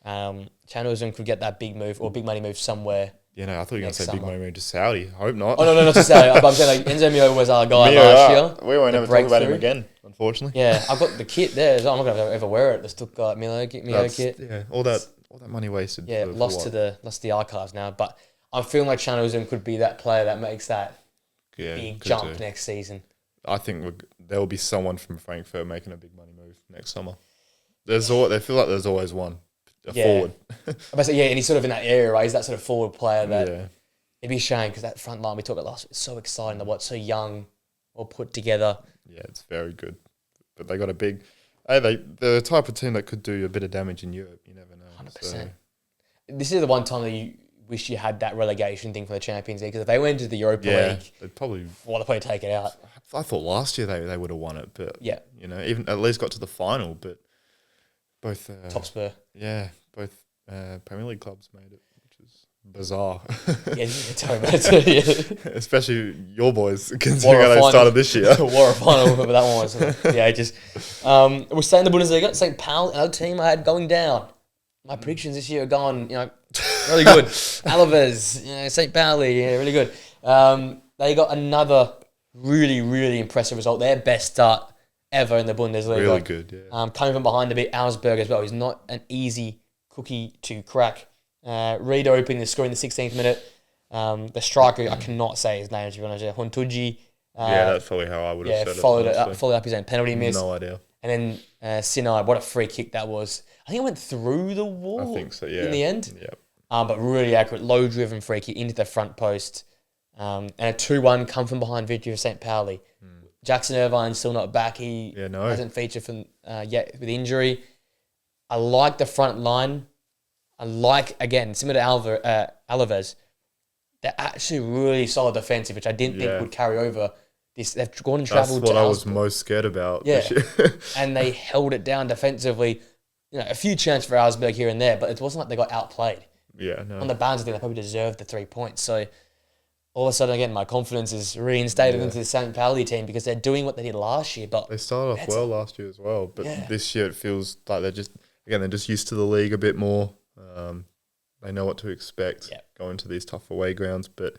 Can Uzun could get that big move or big money move somewhere. Yeah, no, I thought you were going to say big money move to Saudi. I hope not. Oh, no, not to Saudi. But I'm saying like Enzo Mio was our guy last year. We won't ever talk about him again, unfortunately. Yeah, I've got the kit there. I'm not going to ever wear it. The Stuttgart Mio kit. Yeah, all that money wasted. Yeah, lost to the archives now. But I'm feeling like Can Uzun could be that player that makes that big jump next season. I think there will be someone from Frankfurt making a big money move next summer. They feel like there's always one. Forward. And he's sort of in that area, right? He's that sort of forward player that it'd be a shame because that front line we talked about last week is so exciting to watch, so young, all put together. Yeah, it's very good. But they got a big... They're the type of team that could do a bit of damage in Europe. You never know. 100%. So. This is the one time that you wish you had that relegation thing for the Champions League, because if they went to the Europa League, they'd probably take it out. I thought last year they would have won it, but even at least got to the final, but both... Top Spur. Yeah, both Premier League clubs made it, which is bizarre. Tell me about it. Especially your boys, considering how they started this year. War a final, whatever that one was. We're staying in the Bundesliga. St. Pauli, another team I had going down. My predictions this year are gone, really good. Alaves, St. Pauli, really good. They got another really, really impressive result. Their best start ever in the Bundesliga. Really good, yeah. Coming from behind to beat Augsburg as well. He's not an easy cookie to crack. Reed opening the score in the 16th minute. The striker, I cannot say his name, to be honest. Huntuji. That's probably how I would have said it. Followed up his own penalty miss. No idea. And then Sinai, what a free kick that was. I think it went through the wall. I think so, yeah. In the end. Yep. But really accurate, low-driven free kick into the front post. And a 2-1 come from behind victory for St. Pauli. Jackson Irvine's still not back. He hasn't featured yet with injury. I like the front line. I like, again, similar to Alaves, they're actually really solid defensive, which I didn't think would carry over. They've gone and travelled to That's what I was most scared about this year. And they held it down defensively. A few chances for Augsburg here and there, but it wasn't like they got outplayed. Yeah, no. On the balance, I think they probably deserved the 3 points. So all of a sudden, again, my confidence is reinstated into the St. Pauli team because they're doing what they did last year. But they started off well last year as well, but this year it feels like they're just used to the league a bit more. they know what to expect going to these tough away grounds. But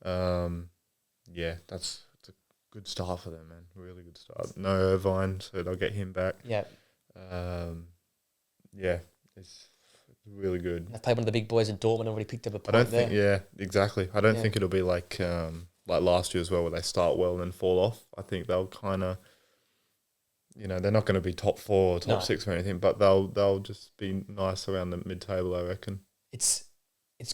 that's a good start for them, man. Really good start. No Irvine, so they'll get him back. Yeah. It's really good. They've played one of the big boys in Dortmund and already picked up a point Exactly. I don't think it'll be like last year as well, where they start well and then fall off. I think they'll kind of, they're not going to be top 4 or top 6 or anything, but they'll just be nice around the mid-table, I reckon. It's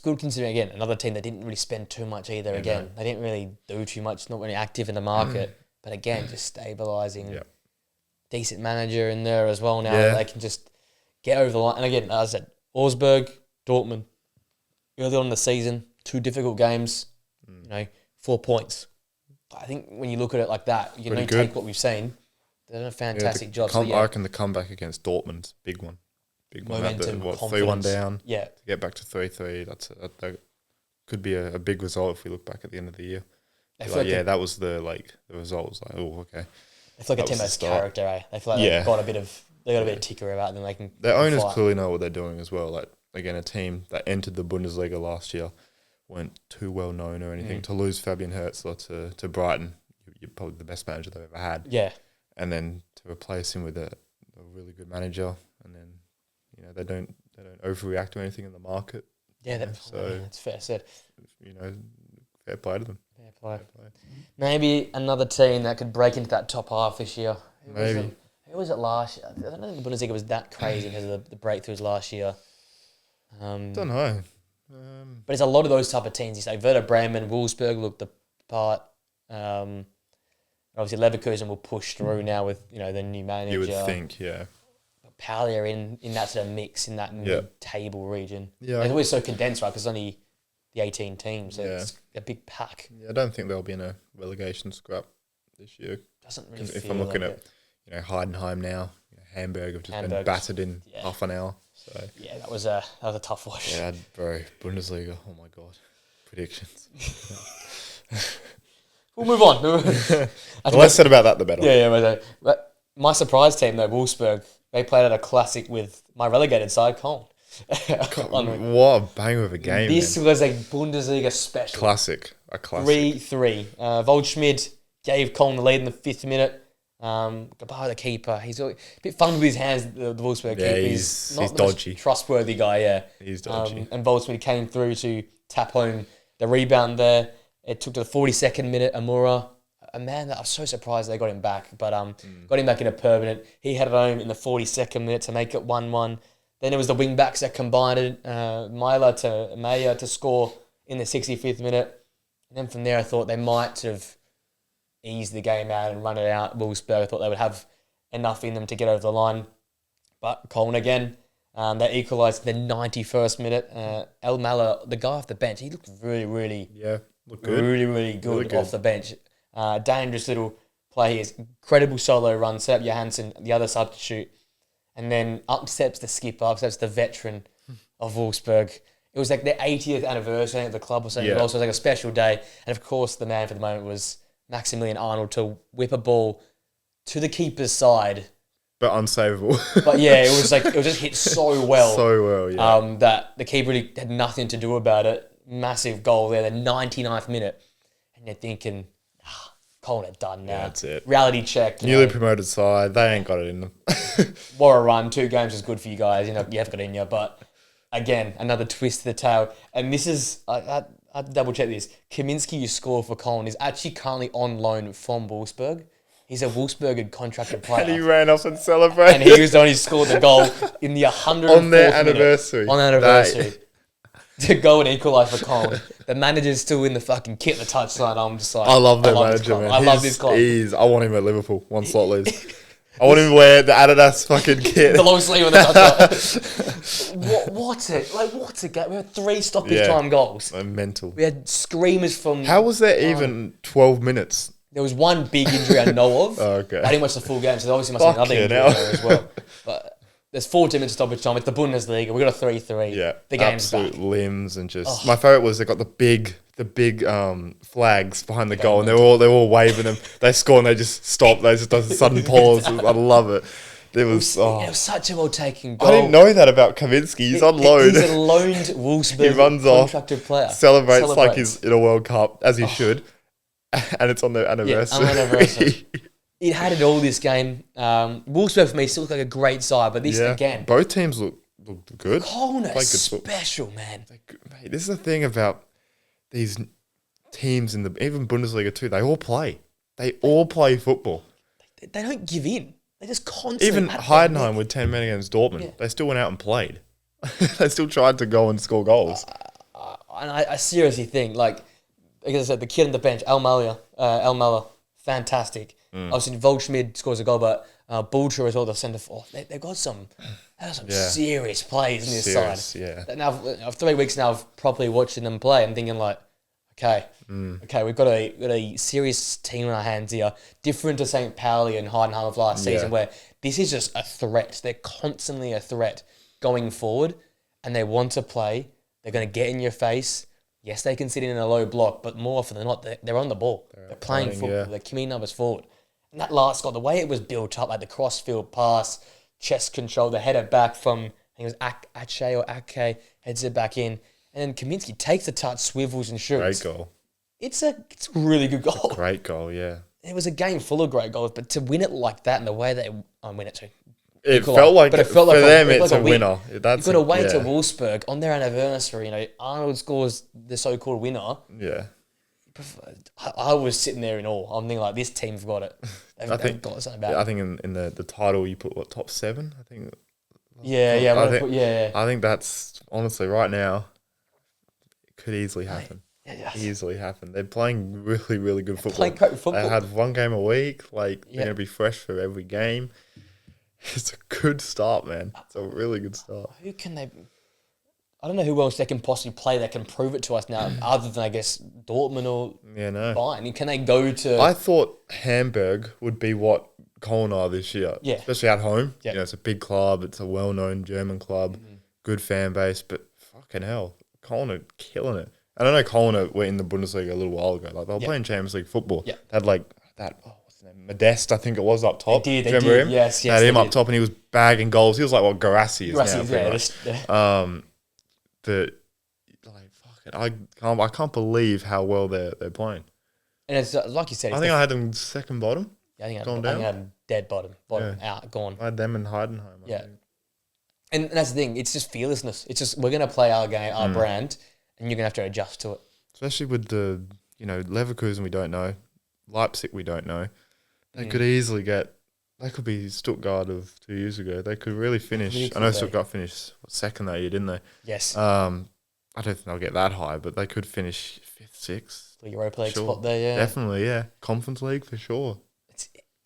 good considering, again, another team that didn't really spend too much either. They didn't really do too much, not really active in the market. But again, just stabilising. Yeah. Decent manager in there as well now. Yeah. They can just get over the line. And again, as I said, Wolfsburg, Dortmund, early on in the season, 2 difficult games, 4 points. I think when you look at it like that, you can take what we've seen. They've done a fantastic job. I reckon the comeback against Dortmund's big one. Big one. Momentum, 3-1 down. Yeah. To get back to 3-3, that could be a big result if we look back at the end of the year. That was the result. Was like, oh, okay. They feel like a team has character, eh? They feel like they've got a bit of ticker about them. They can. Their owners clearly know what they're doing as well. Like, again, a team that entered the Bundesliga last year weren't too well known or anything. To lose Fabian Herzler to Brighton, you're probably the best manager they've ever had. Yeah. And then to replace him with a really good manager, and then they don't overreact to anything in the market. Yeah, that's fair said. Fair play to them. Fair play. Maybe another team that could break into that top half this year. Who was it last year? I don't think the Bundesliga was that crazy because of the breakthroughs last year. Don't know. But it's a lot of those type of teams. You say Werder Bremen, Wolfsburg looked the part. Obviously, Leverkusen will push through now with the new manager. You would think, yeah. But Pauli are in that sort of mix in that mid-table region. Yeah, it's always so condensed, right? Because it's only the 18 teams, so it's a big pack. Yeah, I don't think they'll be in a relegation scrap this year. Doesn't really feel if I'm looking like at Heidenheim now, Hamburg have just been battered in half an hour. So yeah, that was a tough watch. Yeah, bro, Bundesliga. Oh my god, predictions. We'll move on. The less said about that, the better. Yeah. But my surprise team, though, Wolfsburg, they played at a classic with my relegated side, Koln. What a banger of a game. This was a Bundesliga special. A classic. 3-3. Waldschmidt gave Koln the lead in the 5th minute. Gabar, the keeper, he's a bit fun with his hands, the Wolfsburg keeper. He's not the dodgy. Trustworthy guy, yeah. He's dodgy. And Waldschmidt came through to tap home the rebound there. It took to the 42nd minute, Amura, a man that I was so surprised they got him back, but got him back in a permanent. He had it home in the 42nd minute to make it 1-1. Then it was the wing-backs that combined it, Meyer to score in the 65th minute. And then from there, I thought they might sort of ease the game out and run it out. Wolfsburg, I thought they would have enough in them to get over the line. But Koln again, they equalised in the 91st minute. El Mala, the guy off the bench, he looked really looked good. Really good off the bench. Dangerous little play. His incredible solo run, set up Johansson, the other substitute. And then up steps the skipper, up steps the veteran of Wolfsburg. It was like their 80th anniversary of the club or something. It also was like a special day. And of course, the man for the moment was Maximilian Arnold to whip a ball to the keeper's side. But unsavable. But yeah, it was just hit so well. Yeah. That the keeper really had nothing to do about it. Massive goal there, the 99th minute. And you're thinking, Koln are done now. Yeah, that's it. Reality check. Newly promoted side, they ain't got it in them. What a run. 2 games is good for you guys. You have got it in you. But again, another twist to the tail. And this is, I double check this. Kaminski, who scored for Koln, is actually currently on loan from Wolfsburg. He's a Wolfsburg contracted player. And he ran off and celebrated. And he was the one who scored the goal in the 104th on their anniversary. On anniversary. To go and equalise for Koln. The manager's still in the fucking kit, the touchline. I'm just like, I love their manager, man. I love this club. I want him at Liverpool. One slot leaves. I want him to wear the Adidas fucking kit. The long sleeve on the touchline. What's it? We had 3 stoppage time goals. Mental. We had screamers from... How was there even 12 minutes? There was one big injury I know of. Oh, okay. I didn't watch the full game, so there obviously must be another injury there as well. But there's 40 minutes stoppage time. It's the Bundesliga. We got a 3-3. Yeah. The game's absolute back. Limbs and just... My favourite was they got the big flags behind the goal, and they're all waving them. They score and they just stop. They just does a sudden pause. I love it. There was, it was such a well-taken goal. I didn't know that about Kaminski. He's on loan. He's a loaned Wolfsburg He runs contracted off, player. celebrates like he's in a World Cup, as he should. And it's on their anniversary. Yeah, anniversary. It had it all this game. Wolfsburg for me still look like a great side, but this again. Both teams look good. Koln is special, man. Mate, this is the thing about these teams in even Bundesliga too. They all play. They all play football. They don't give in. They just constantly. Even Heidenheim with 10 men against Dortmund, they still went out and played. They still tried to go and score goals. And I seriously think, like I said, the kid on the bench, Elmala, fantastic. Obviously, Waldschmidt scores a goal, but Bulcher as well, the centre forward. They've got some serious plays in this side. Yeah. Now, 3 weeks now of properly watching them play, I'm thinking like, okay, we've got a serious team on our hands here. Different to St. Pauli and Heidenheim of last season, where this is just a threat. They're constantly a threat going forward, and they want to play. They're going to get in your face. Yes, they can sit in a low block, but more often than not, they're on the ball. They're playing football. They're committing numbers forward. And that last goal, the way it was built up, like the cross-field pass, chest control, the header back from, I think it was Ache or Ake, heads it back in. And then Kaminski takes the touch, swivels and shoots. Great goal. It's a really good goal. Great goal, yeah. It was a game full of great goals, but to win it like that and the way they win it too. It felt like for them it's a winner. You've got to wait to Wolfsburg on their anniversary. Arnold scores the so-called winner. Yeah. I was sitting there in awe. I'm thinking like, this team's got it. They've got something about it. I think in the title you put top 7. I think. I think that's honestly right now. It could easily happen. Easily happen. They're playing really, really good football. Playing great football. They had one game a week. Like they're gonna be fresh for every game. It's a good start, man. It's a really good start. Who can they? I don't know who else they can possibly play that can prove it to us now, other than I guess Dortmund or Bayern. Can they go to? I thought Hamburg would be what Koln are this year. Yeah, especially at home. Yeah, it's a big club. It's a well-known German club, good fan base. But fucking hell, Koln are killing it. And I know Koln were in the Bundesliga a little while ago. Like they were playing Champions League football. Yeah, they had like that. What's his name? Modeste, I think it was up top. They did. Remember him? Yes. They had him up top, and he was bagging goals. He was like what Garassi is now. But like fucking, I can't believe how well they're playing. And it's like you said, I think I had them second bottom. Yeah, I think I had them dead bottom out, gone. I had them in Heidenheim. Yeah, and that's the thing. It's just fearlessness. It's just we're gonna play our game, our brand, and you're gonna have to adjust to it. Especially with the Leverkusen, we don't know. Leipzig, we don't know. They could easily get. They could be Stuttgart of 2 years ago. They could really finish. I know Stuttgart finished second that year, didn't they? Yes. I don't think they'll get that high, but they could finish 5th, 6th. The Europa League spot there, yeah. Definitely, yeah. Conference League for sure.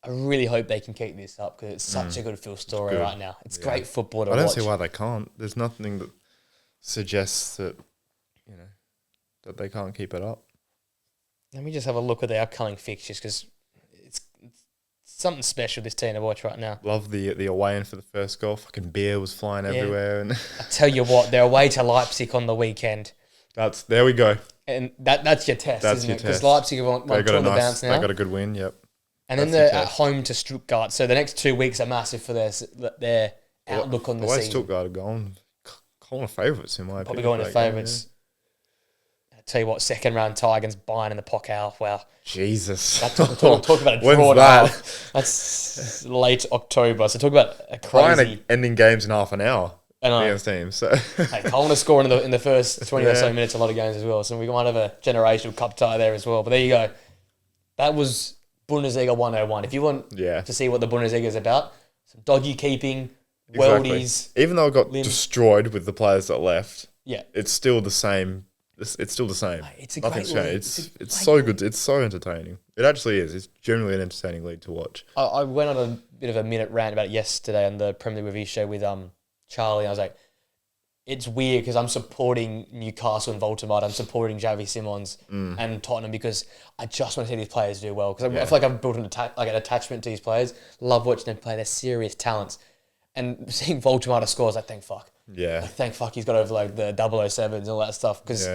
I really hope they can keep this up because it's such a good feel story right now. It's great football to watch. I don't see why they can't. There's nothing that suggests that that they can't keep it up. Let me just have a look at the upcoming fixtures because it's something special, this team to watch right now. Love the away end for the first goal. Fucking beer was flying everywhere. And I tell you what, they're away to Leipzig on the weekend. There we go. And that's your test, isn't it? Because Leipzig have won the bounce now. They got a good win, yep. And then they're at home to Stuttgart. So the next 2 weeks are massive for their outlook on the season. The way Stuttgart are going, Koln are favourites in my opinion. Probably going to favourites. Tell you what, second round tie against Bayern in the Pokal. Wow. Jesus. Talk about a draw. That's late October. So talk about a crazy... Bayern ending games in half an hour against teams. So. Hey, Koln are scoring in the first 20 or so minutes, a lot of games as well. So we might have a generational cup tie there as well. But there you go. That was Bundesliga 101. If you want to see what the Bundesliga is about, some doggy keeping, worldies... Even though it got destroyed with the players that left, it's still the same... It's still the same. It's a Nothing's great changed. It's so good. It's so entertaining. It actually is. It's generally an entertaining league to watch. I went on a bit of a minute rant about it yesterday on the Premier League Review show with Charlie. I was like, it's weird because I'm supporting Newcastle and Voldemort. I'm supporting Xavi Simons and Tottenham because I just want to see these players do well. Because I feel like I've built an attachment to these players. Love watching them play. They're serious talents. And seeing Voldemort score, I was like, thank fuck. Yeah. Like, thank fuck he's got over like the 007s and all that stuff because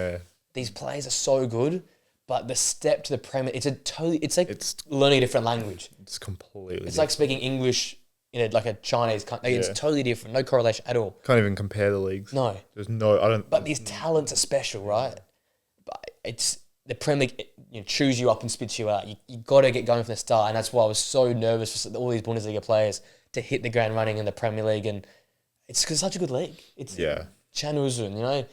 these players are so good. But the step to the Premier, it's like learning a different language. It's completely It's like speaking English in like a Chinese country. It's totally different. No correlation at all. Can't even compare the leagues. No. There's no. I don't. But these talents are special, right? But it's the Premier League. Chews you up and spits you out. You got to get going from the start, and that's why I was so nervous for all these Bundesliga players to hit the ground running in the Premier League, and it's because it's such a good league. It's Chanuzun,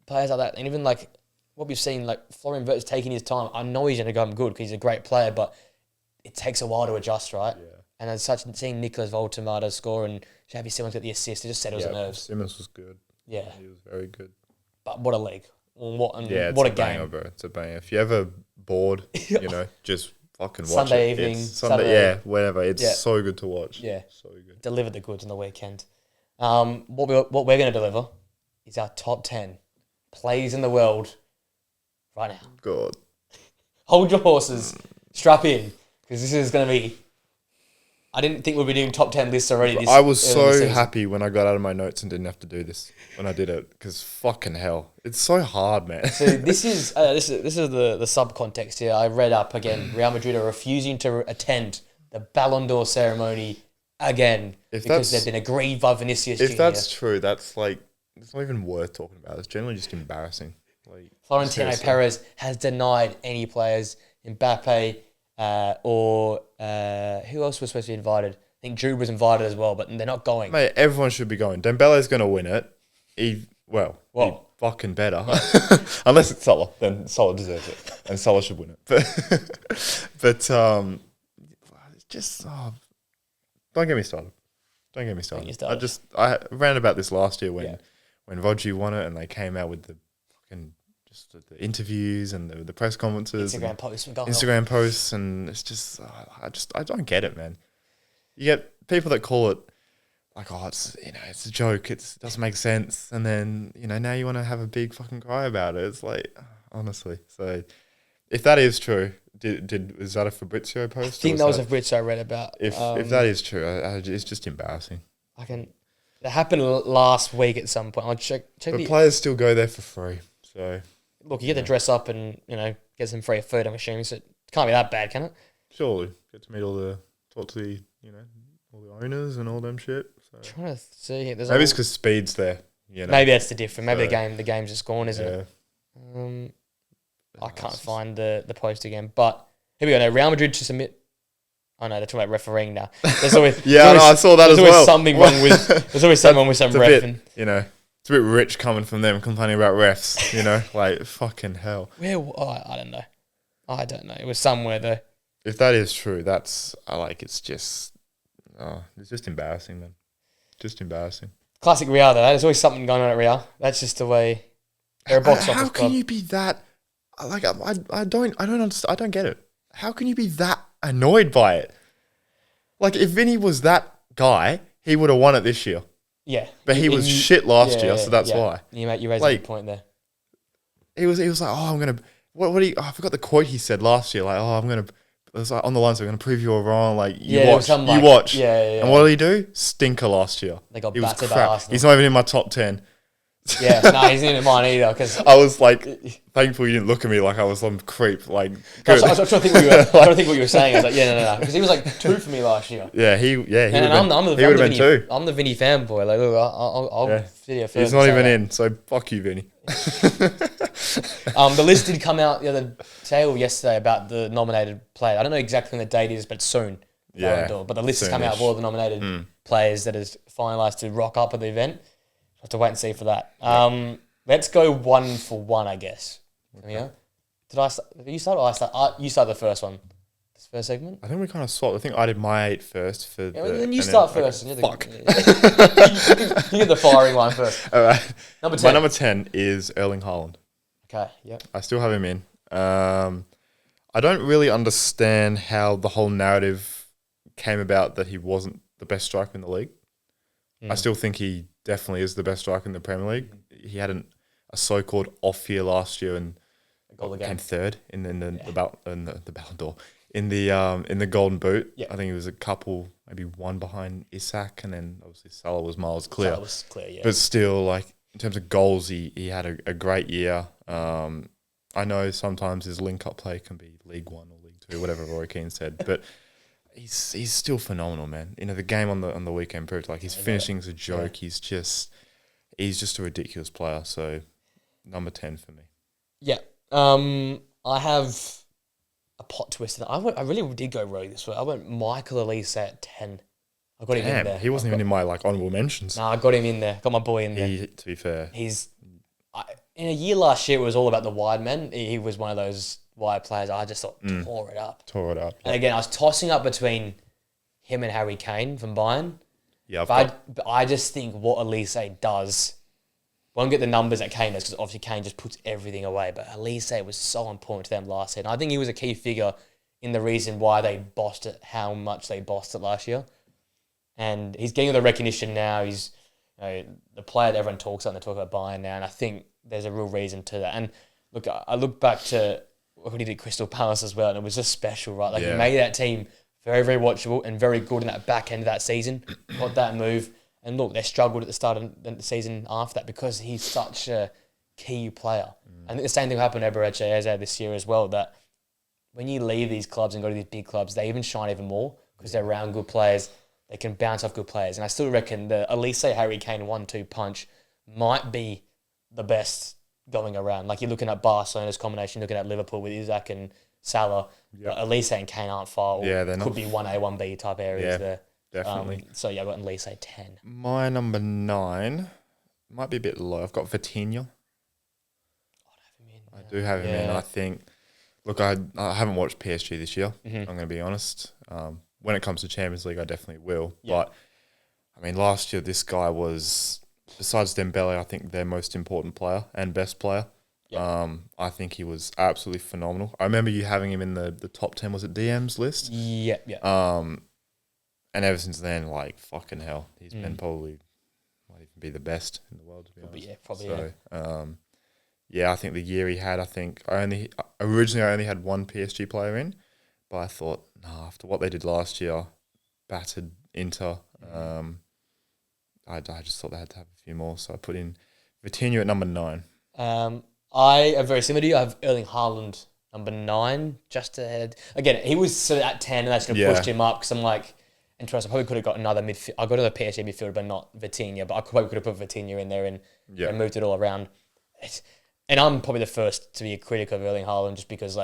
players like that, and even like what we've seen, like Florian Wirtz taking his time. I know he's going to go good because he's a great player, but it takes a while to adjust, right? Yeah. And as such, seeing Nicolas Voltemada score and Xavi Simons get the assist, it just settles the nerves. Simons was good. Yeah, he was very good. But what a league! What a game, banger, bro! It's a banger. If you ever bored, just fucking watch Sunday it. evening, Sunday, whatever. It's so good to watch. Yeah, so good. Deliver the goods on the weekend. What we're going to deliver is our top 10 plays in the world right now. God, hold your horses, strap in, because this is going to be. I didn't think we'd be doing top 10 lists already. I was so happy when I got out of my notes and didn't have to do this when I did it, because fucking hell, it's so hard, man. So this is the sub context here. I read up again. Real Madrid are refusing to attend the Ballon d'Or ceremony again because they've been aggrieved by Vinicius. If that's true, that's like it's not even worth talking about. It's generally just embarrassing. Like Florentino Perez has denied any players, Mbappe. Or who else was supposed to be invited? I think Juve was invited as well, but they're not going. Mate, everyone should be going. Dembele's going to win it. He fucking better. Unless it's Salah, then Salah deserves it, and Salah should win it. But it's just don't get me started. Don't get me started. I ran about this last year when Rodri won it, and they came out with the fucking. The interviews and the press conferences, Instagram posts, and it's just I don't get it, man. You get people that call it like, it's a joke, it doesn't make sense, and then now you want to have a big fucking cry about it. It's like, honestly. So if that is true, was that a Fabrizio post? I think that was a Fabrizio I read about. If that is true, it's just embarrassing. That happened last week at some point. I'll check. But players still go there for free, so. Look, you get to dress up and, get some free food, I'm assuming, so it can't be that bad, can it? Surely. Get to meet talk to the, all the owners and all them shit. So. Trying to see. Maybe it's because speed's there, Maybe that's the difference. Maybe the game's just gone, isn't it? I can't find the post again, but here we go. Now, Real Madrid to submit. Oh no, they're talking about refereeing now. There's always, I saw that as well. There's always something wrong with some ref. It's a bit rich coming from them complaining about refs, like fucking hell. I don't know. It was somewhere though. If that is true, it's just embarrassing, man. Just embarrassing. Classic Real though. There's always something going on at Real. That's just the way they're a box office club. How can you be that? I don't understand. I don't get it. How can you be that annoyed by it? Like if Vinny was that guy, he would have won it this year. Yeah, but he was shit last year, so that's why. You raised a good point there. He was like, I'm gonna. I forgot the quote he said last year. Like, I'm gonna. It was like on the line, so I'm gonna prove you all wrong. Like, you watch. Yeah. And what did he do? Stinker last year. They got battered by Arsenal. He's not even in my top 10. Yeah, no, he's not in mine either. Because I was like, thankful you didn't look at me like I was some creep. Like, good. I was trying to think what you were saying. I was like, no, because he was like 2 for me last year. Yeah, he would have been 2. I'm the Vinny fanboy. Like, look, I'll sit here first. He's not even in, so fuck you, Vinny. The list did come out the other day or yesterday about the nominated player. I don't know exactly when the date is, but soon. Yeah, but the list has come out of all the nominated players that is finalised to rock up at the event. Have to wait and see for that. Let's go 1 for 1, I guess. Okay. Yeah. Did I start? You start or I start? You start the first one. This first segment. I think we kind of swapped. I think I did my 8 first then you start first. Okay. Fuck. You get the firing line first. All right. Number 10. My number 10 is Erling Haaland. Okay. Yep. I still have him in. I don't really understand how the whole narrative came about that he wasn't the best striker in the league. I still think he definitely is the best striker in the Premier League. He had a so-called off year last year and came third in the Ballon d'Or in the Golden Boot. Yeah. I think it was a couple, maybe one behind Isak, and then obviously Salah was miles clear. Salah was clear, yeah. But still, like in terms of goals, he had a great year. I know sometimes his link-up play can be League 1 or League 2, whatever Roy Keane said, but he's still phenomenal, man. You know, the game on the weekend proved like his finishing's a joke. Yeah. He's just a ridiculous player. So number 10 for me. Yeah. I have a pot twist. I really did go rogue this week. I went Michael Elise at 10. I got him in there. He wasn't even in my honourable mentions. No, I got him in there. Got my boy in there. To be fair, in a year last year, it was all about the wide men. He was one of those wide players. I just thought tore it up. Yeah. And again, I was tossing up between him and Harry Kane from Bayern. Yeah, but I just think what Elise does. Won't get the numbers that Kane does because obviously Kane just puts everything away. But Elise was so important to them last year. And I think he was a key figure in the reason why they bossed it, how much they bossed it last year. And he's getting the recognition now. He's the player that everyone talks about, and they talk about Bayern now. And I think there's a real reason to that. And look, I look back to what he did at Crystal Palace as well, and it was just special, right? He made that team very, very watchable and very good in that back end of that season. Got that move. And look, they struggled at the start of the season after that because he's such a key player. I think the same thing happened to Eberechi this year as well, that when you leave these clubs and go to these big clubs, they even shine even more because they're around good players. They can bounce off good players. And I still reckon the Elise Harry Kane 1-2 punch might be the best going around. Like you're looking at Barcelona's combination, looking at Liverpool with Isaac and Salah. Yep. Elise and Kane aren't far. Yeah, they're not. Could be 1A, 1B type areas there. Definitely. So yeah, I've got Elise 10. My number 9 might be a bit low. I've got Vitinha. I do have him in. I think, look, I haven't watched PSG this year. I'm going to be honest. When it comes to Champions League, I definitely will. Yeah. But, I mean, last year, this guy was, besides Dembele, I think their most important player and best player. Yep. I think he was absolutely phenomenal. I remember you having him in the top 10, was it DM's list? Yeah. And ever since then, fucking hell, he's been probably, might even be the best in the world, to be honest. Yeah, probably. Yeah, I think the year he had, originally I only had one PSG player in, but I thought, after what they did last year, battered Inter, I just thought they had to have a few more, so I put in Vitinha at number 9. I am very similar to you. I have Erling Haaland number 9, just ahead. Again, he was sort of at 10, and that's going to push him up because I'm like, interesting. I probably could have got another midfield. I got another PSG midfielder, but not Vitinha. But I probably could have put Vitinha in there and moved it all around. And I'm probably the first to be a critic of Erling Haaland just because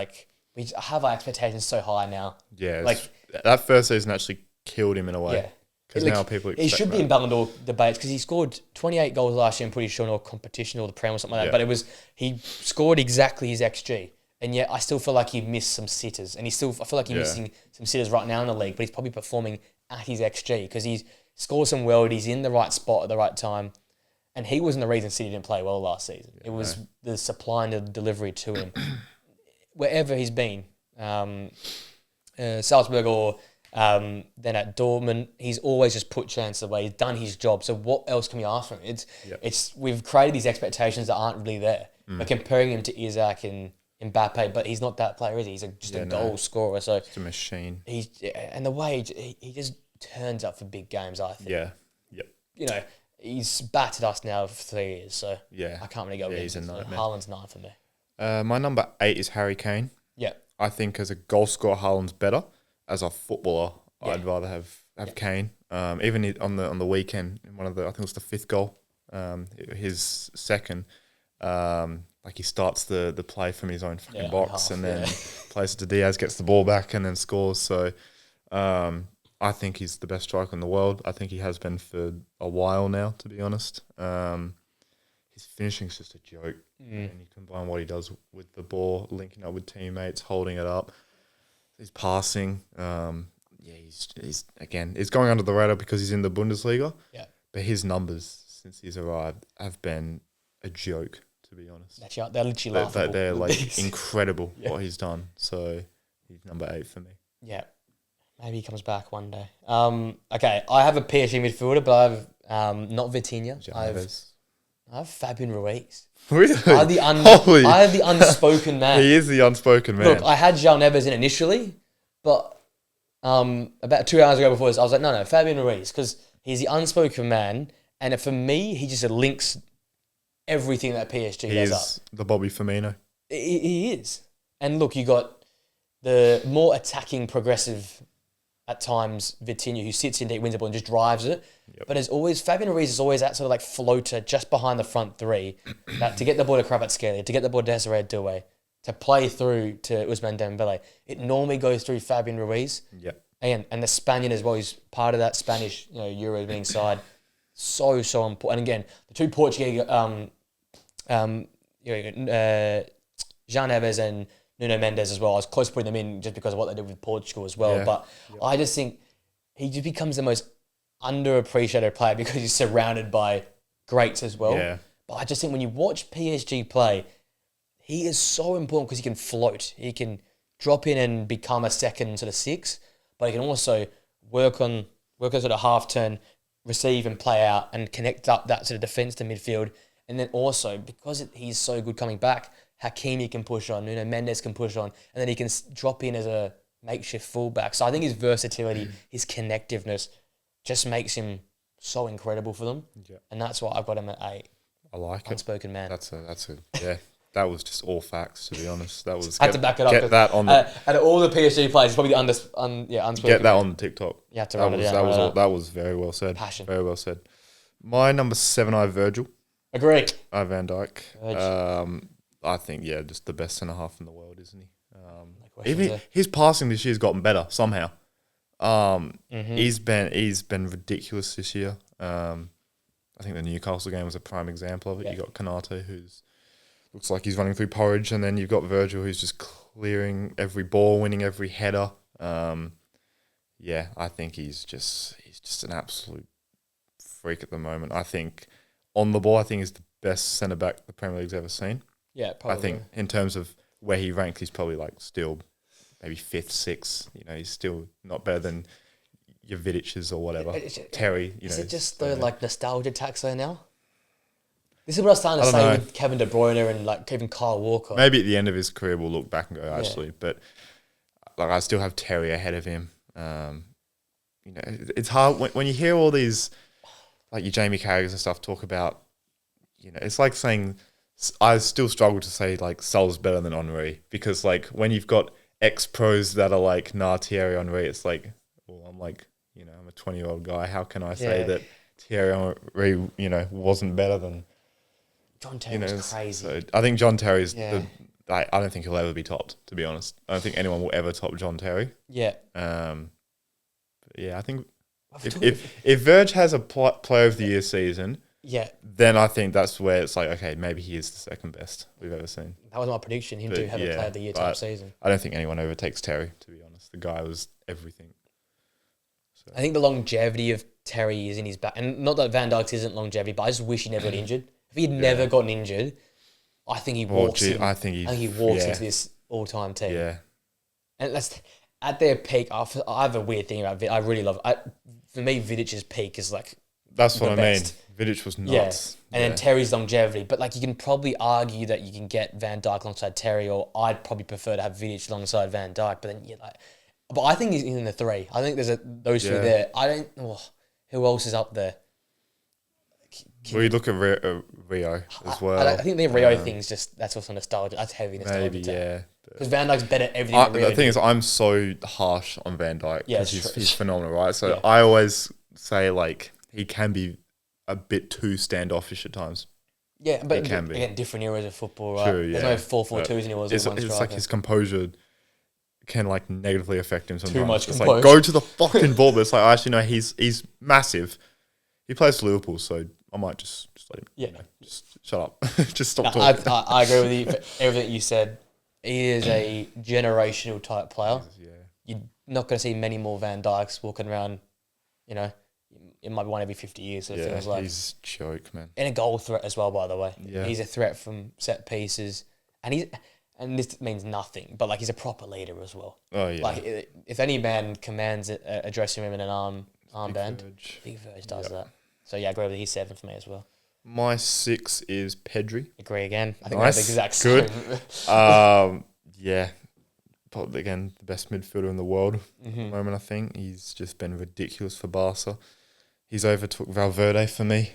we have our expectations so high now. Yeah, that first season actually killed him in a way. Yeah. Because now people expect he should be in Ballon d'Or debates because he scored 28 goals last year, I'm pretty sure, in all competition or the Prem or something like that. But he scored exactly his XG. And yet I still feel like he missed some sitters. And I feel like he's missing some sitters right now in the league, but he's probably performing at his XG because he's scored some well, he's in the right spot at the right time. And he wasn't the reason City didn't play well last season. It was the supply and the delivery to him. Wherever he's been, Salzburg or then at Dortmund, he's always just put chances away. He's done his job. So what else can we ask from him? We've created these expectations that aren't really there. We're comparing him to Isaac and Mbappe, but he's not that player, is he? He's just a goal scorer. So it's a machine. And the way he just turns up for big games, I think. Yeah. Yep. He's battered us now for 3 years, so I can't really go with him. He's a nightmare. Haaland's 9 for me. My number 8 is Harry Kane. Yeah. I think as a goal scorer, Haaland's better. As a footballer, I'd rather have Kane. Even on the weekend, in one of I think it was the 5th goal, his second, he starts the play from his own fucking box and then plays it to Diaz, gets the ball back and then scores. So I think he's the best striker in the world. I think he has been for a while now, to be honest. His finishing's just a joke. And you combine what he does with the ball, linking up with teammates, holding it up, his passing. He's going under the radar because he's in the Bundesliga. Yeah. But his numbers since he's arrived have been a joke, to be honest. They're literally laughable. They're incredible what he's done. So he's number 8 for me. Yeah. Maybe he comes back one day. Okay, I have a PSG midfielder, but I have not Vitinha. I have Fabian Ruiz. Really? I have the unspoken man. He is the unspoken man. Look, I had João Neves in initially, but about 2 hours ago before this, I was like, no, Fabian Ruiz, because he's the unspoken man, and for me, he just links everything that PSG does up. He is the Bobby Firmino. He is. And look, you got the more attacking, progressive at times Vitinha, who sits in deep, wins the ball and just drives it. Yep. But Fabian Ruiz is always that sort of like floater just behind the front three, that to get the ball to Kvaratskhelia, to get the ball to Desiree Doué, to play through to Ousmane Dembele. It normally goes through Fabian Ruiz. Yeah. And the Spaniard as well, he's part of that Spanish, Euros winning side. So important. And again, the two Portuguese, Jean Neves and Nuno Mendes as well. I was close to putting them in just because of what they did with Portugal as well. Yeah. But I just think he just becomes the most underappreciated player because he's surrounded by greats as well. Yeah. But I just think when you watch PSG play, he is so important because he can float. He can drop in and become a second sort of six, but he can also work on sort of half turn, receive and play out and connect up that sort of defence to midfield. And then also, because he's so good coming back, Hakimi can push on, Mendes can push on, and then he can drop in as a makeshift fullback. So I think his versatility, his connectiveness just makes him so incredible for them. Yeah. And that's why I've got him at 8. I like Unspoken man. That's a yeah. That was just all facts, to be honest. That was I had to back it up. Get that on the out of all the PSG players, probably the unspoken. Get that on TikTok. You have to run it down. That was very well said. Passion. Very well said. My number 7, I have Virgil. Agree. I have Van Dijk. I think just the best centre half in the world, isn't he? Even his passing this year has gotten better somehow. He's been ridiculous this year. I think the Newcastle game was a prime example of it. You got Konaté, who's looks like he's running through porridge, and then you've got Virgil, who's just clearing every ball, winning every header. I think he's just an absolute freak at the moment. I think on the ball, I think he's the best centre back the Premier League's ever seen. Yeah, probably. I think in terms of where he ranks, he's probably like still maybe 5th, 6th. He's still not better than your Vidic's or whatever. Terry, Is it just the like nostalgia tax there now? This is what I was starting to say with Kevin De Bruyne and like even Kyle Walker. Maybe at the end of his career we'll look back and go, actually, but like I still have Terry ahead of him. It's hard when you hear all these like your Jamie Carragher's and stuff talk about, it's like saying, I still struggle to say like Sal's better than Henry, because like when you've got ex-pros that are like, nah, Thierry Henry, it's like, well, I'm like, I'm a 20-year-old guy. How can I say that Thierry Henry, wasn't better than John Terry was crazy. So I think John Terry's I don't think he'll ever be topped, to be honest. I don't think anyone will ever top John Terry. Yeah. I think if Verge has a player of the year season, then I think that's where it's like, okay, maybe he is the second best we've ever seen. That was my prediction. Him to have a player of the year top season. I don't think anyone overtakes Terry, to be honest. The guy was everything. So. I think the longevity of Terry is in his back, and not that Van Dijk's isn't longevity, but I just wish he never got injured. If he had never gotten injured, I think he walks. I think he walks into this all-time team. Yeah, and that's at their peak. I have a weird thing about Vidic. I really love. For me, Vidic's peak is like. That's what I mean. Vidic was nuts. And then Terry's longevity, but like you can probably argue that you can get Van Dijk alongside Terry, or I'd probably prefer to have Vidic alongside Van Dijk. But then but I think he's in the 3. I think there's those 3 there. I don't. Who else is up there? We look at Rio as well. I think the Rio thing's that's also nostalgia. That's heavy nostalgia. Maybe, because Van Dijk's better at everything than Rio. The thing is, I'm so harsh on Van Dijk because he's phenomenal, right? So I always say like he can be a bit too standoffish at times. Yeah, but again, different eras of football, right? True, There's no 4-4-2s anymore. It's like his composure can like negatively affect him sometimes. Too much it's composure. Like go to the fucking ball. But it's like actually no, he's massive. He plays for Liverpool, so I might just let him. Yeah, just shut up. Just stop talking. I agree with you for everything you said. He is a generational type player. You're not going to see many more Van Dijks walking around. It might be one every 50 years. So it feels like he's joke, man. And a goal threat as well, by the way. Yeah. He's a threat from set pieces, and this means nothing, but like he's a proper leader as well. Oh yeah. Like if any man commands a dressing room in an armband, Big Verge does that. So yeah, I agree with you. He's 7 for me as well. My 6 is Pedri. Agree again. I think that's the exact same. Good. Probably again the best midfielder in the world at the moment. I think he's just been ridiculous for Barca. He's overtook Valverde for me,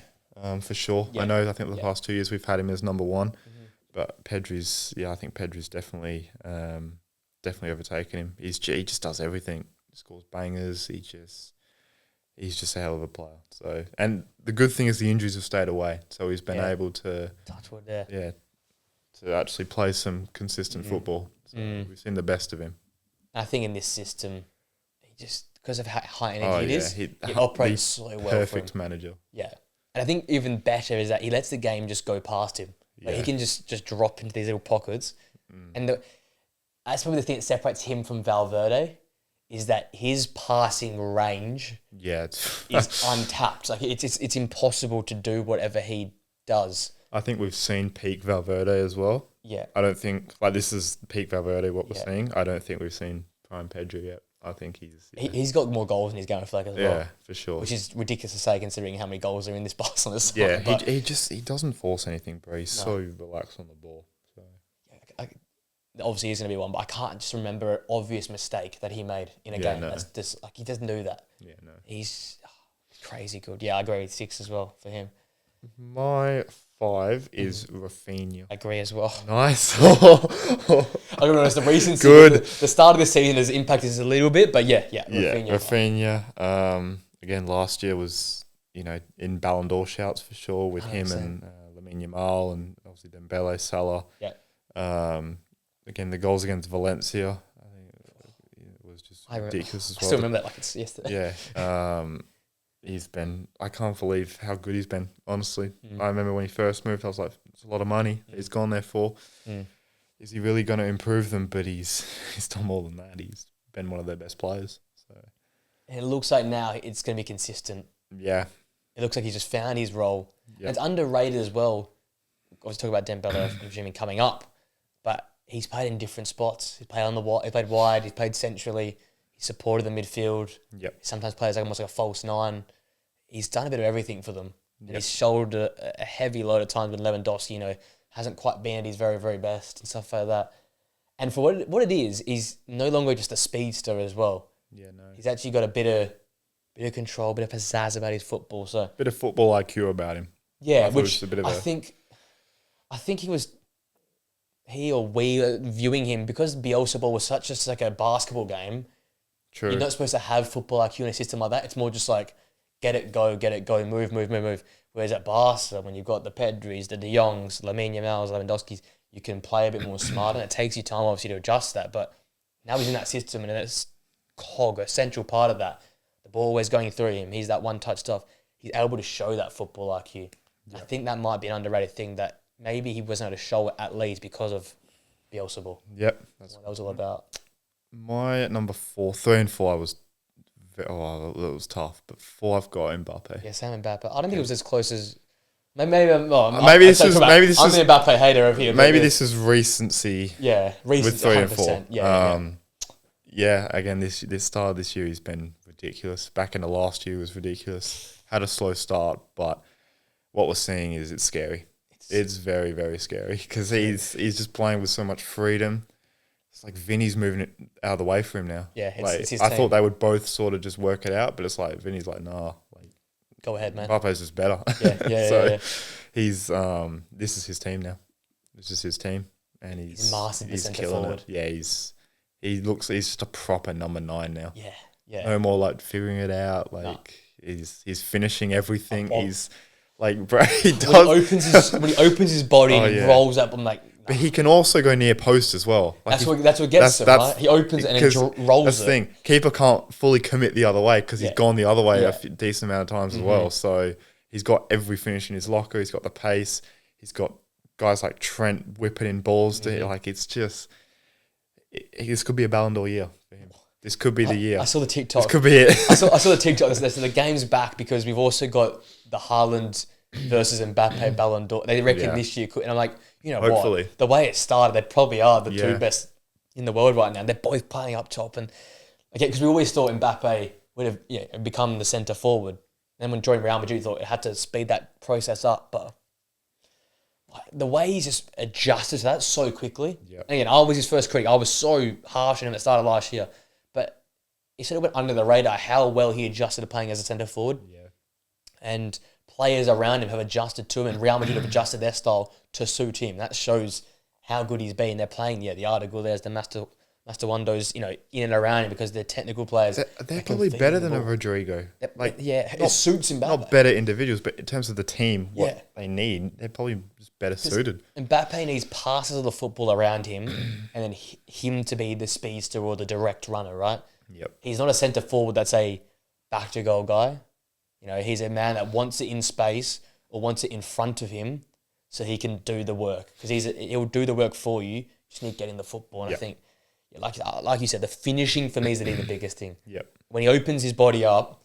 for sure. Yeah. I think the past 2 years we've had him as number 1, but I think Pedri's definitely overtaken him. He just does everything. scores bangers. He's just a hell of a player. So, and the good thing is the injuries have stayed away, so he's been able to touch wood there. Yeah, to actually play some consistent football. So we've seen the best of him. I think in this system, he just because of how high energy it is, he operates so well. Perfect manager. Yeah, and I think even better is that he lets the game just go past him. Like he can just drop into these little pockets, and that's probably the thing that separates him from Valverde. Is that his passing range is untapped. Like it's impossible to do whatever he does. I think we've seen peak Valverde as well. Yeah. I don't think this is peak Valverde what we're seeing. I don't think we've seen prime Pedro yet. I think he's got more goals in his game, I feel like, as well. Yeah, for sure. Which is ridiculous to say considering how many goals are in this Barcelona side. Yeah, he doesn't force anything, bro. He's so relaxed on the ball. So obviously he's going to be one, but I can't just remember an obvious mistake that he made in a game. No. That's just he doesn't do that. Yeah, no. He's crazy good. Yeah, I agree with 6 as well for him. My 5 is Rafinha. I agree as well. Nice. I'm going to be honest, the recency, the start of the season has impacted us a little bit, but Rafinha. Again, last year was, in Ballon d'Or shouts for sure with 100%. Him and Lamine Yamal and obviously Dembele, Salah. Yeah. Again, the goals against Valencia, I think it was just ridiculous as well. I still remember that like it's yesterday. Yeah. I can't believe how good he's been, honestly. I remember when he first moved, I was like, it's a lot of money he's gone there for. Is he really going to improve them? But he's done more than that. He's been one of their best players. So and it looks like now it's going to be consistent. Yeah. It looks like he's just found his role. Yep. And it's underrated as well. I was talking about Dembele, I'm presuming, coming up. But he's played in different spots. He played wide, he played centrally, he supported the midfield. Yep. He sometimes plays almost like a false 9. He's done a bit of everything for them. And he's shouldered a heavy load of times when Lewandowski, hasn't quite been at his very, very best and stuff like that. And for what it is, he's no longer just a speedster as well. Yeah, no. He's actually got a bit of control, a bit of pizzazz about his football. So bit of football IQ about him. Yeah, which I think he or we viewing him because Bielsa was such just like a basketball game. True. You're not supposed to have football IQ in a system like that. It's more just like get it, go, move. Whereas at Barca, when you've got the Pedris, the De Jongs, Lamine Yamal's, Lewandowski's, you can play a bit more smart, and it takes you time obviously to adjust that. But now he's in that system, and it's a central part of that. The ball always going through him. He's that one-touch stuff. He's able to show that football IQ. Yep. I think that might be an underrated thing that maybe he wasn't able to show it at Leeds because of Bielsa ball. Yep. That's what that was all about. My number 4, 3 and 4, that was tough. But 4, I've got Mbappe. Yeah, Sam Mbappe. I don't think it was as close as... Maybe I'm the Mbappe hater over here. Maybe this is recency. Yeah, recency with 3 and 4. Yeah. Again, this start of this year has been ridiculous. Back in the last year was ridiculous. Had a slow start, but what we're seeing is it's scary. It's very, very scary because he's just playing with so much freedom. It's like Vinny's moving it out of the way for him now. Yeah, it's his I team. thought they would both sort of just work it out, but it's like Vinny's like, nah. Go ahead, man. Mbappe's just better. Yeah. He's this is his team now. This is his team, and he's mastered the centre killing forward. it. Yeah, he's just a proper number 9 now. Yeah. No more like figuring it out. He's finishing everything. He's like, bro, he does. When he opens his body and he rolls up, I'm like. Nah. But he can also go near post as well. That's what gets him, right? He opens it and then rolls that's the thing. Keeper can't fully commit the other way because he's gone the other way a decent amount of times as well. So he's got every finish in his locker. He's got the pace. He's got guys like Trent whipping in balls to like it's just. This could be a Ballon d'Or year for him. This could be the year. I saw the TikTok. This could be it. I saw the TikTok. So the game's back because we've also got the Haaland versus Mbappe Ballon d'Or. They reckon this year could, and I'm like, hopefully. What? The way it started, they probably are the 2 best in the world right now. They're both playing up top, and because we always thought Mbappe would have become the centre forward. Then when joining Real Madrid, thought it had to speed that process up, but the way he's just adjusted to that so quickly. Yep. Again, I was his first critic. I was so harsh on him at the start of last year, but he sort of went under the radar how well he adjusted to playing as a centre forward. Yeah. And players around him have adjusted to him, and Real Madrid have adjusted their style to suit him. That shows how good he's been. They're playing, the Arda Güler's, the Mascherano's, in and around him because they're technical players. They're probably better than a Rodrigo. It suits him better. Not better individuals, but in terms of the team, what they need, they're probably just better suited. Mbappe needs passes of the football around him and then him to be the speedster or the direct runner, right? Yep. He's not a centre forward that's a back-to-goal guy. He's a man that wants it in space or wants it in front of him so he can do the work. Because he'll do the work for you. You just need to get in the football. And I think, like you said, the finishing for me is the biggest thing. Yep. When he opens his body up,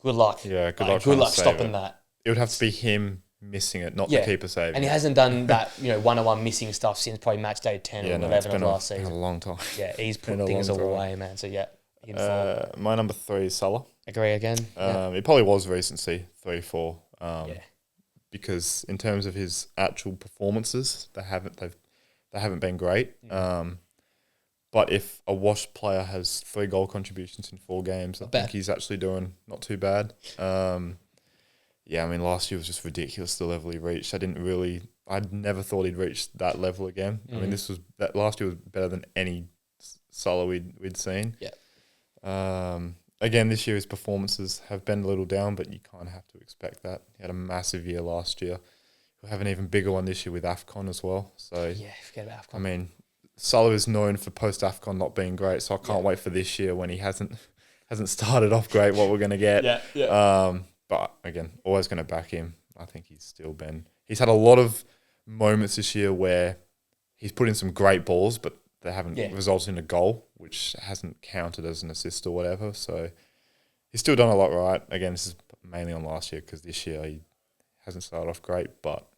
good luck. Yeah, good luck stopping that. It would have to be him missing it, not the keeper saving. And he hasn't done that, one-on-one missing stuff since probably match day 10 or 11 of last season. It's been a long time. Yeah, he's put things all away, man. So, my number 3 is Salah. Agree again. It probably was recency, 3-4. Because in terms of his actual performances, they haven't been great. But if a washed player has 3 goal contributions in 4 games, I think he's actually doing not too bad. Last year was just ridiculous, the level he reached. I'd never thought he'd reach that level again. I mean, last year was better than any Salah we'd seen. Yeah. Again, this year his performances have been a little down, but you kind of have to expect that. He had a massive year last year. He'll have an even bigger one this year with AFCON as well. So forget about AFCON. I mean, Salah is known for post-AFCON not being great, so I can't wait for this year when he hasn't started off great, what we're going to get. But again, always going to back him. I think he's had a lot of moments this year where he's put in some great balls, but they haven't resulted in a goal, which hasn't counted as an assist or whatever. So he's still done a lot right. Again, this is mainly on last year because this year he hasn't started off great, but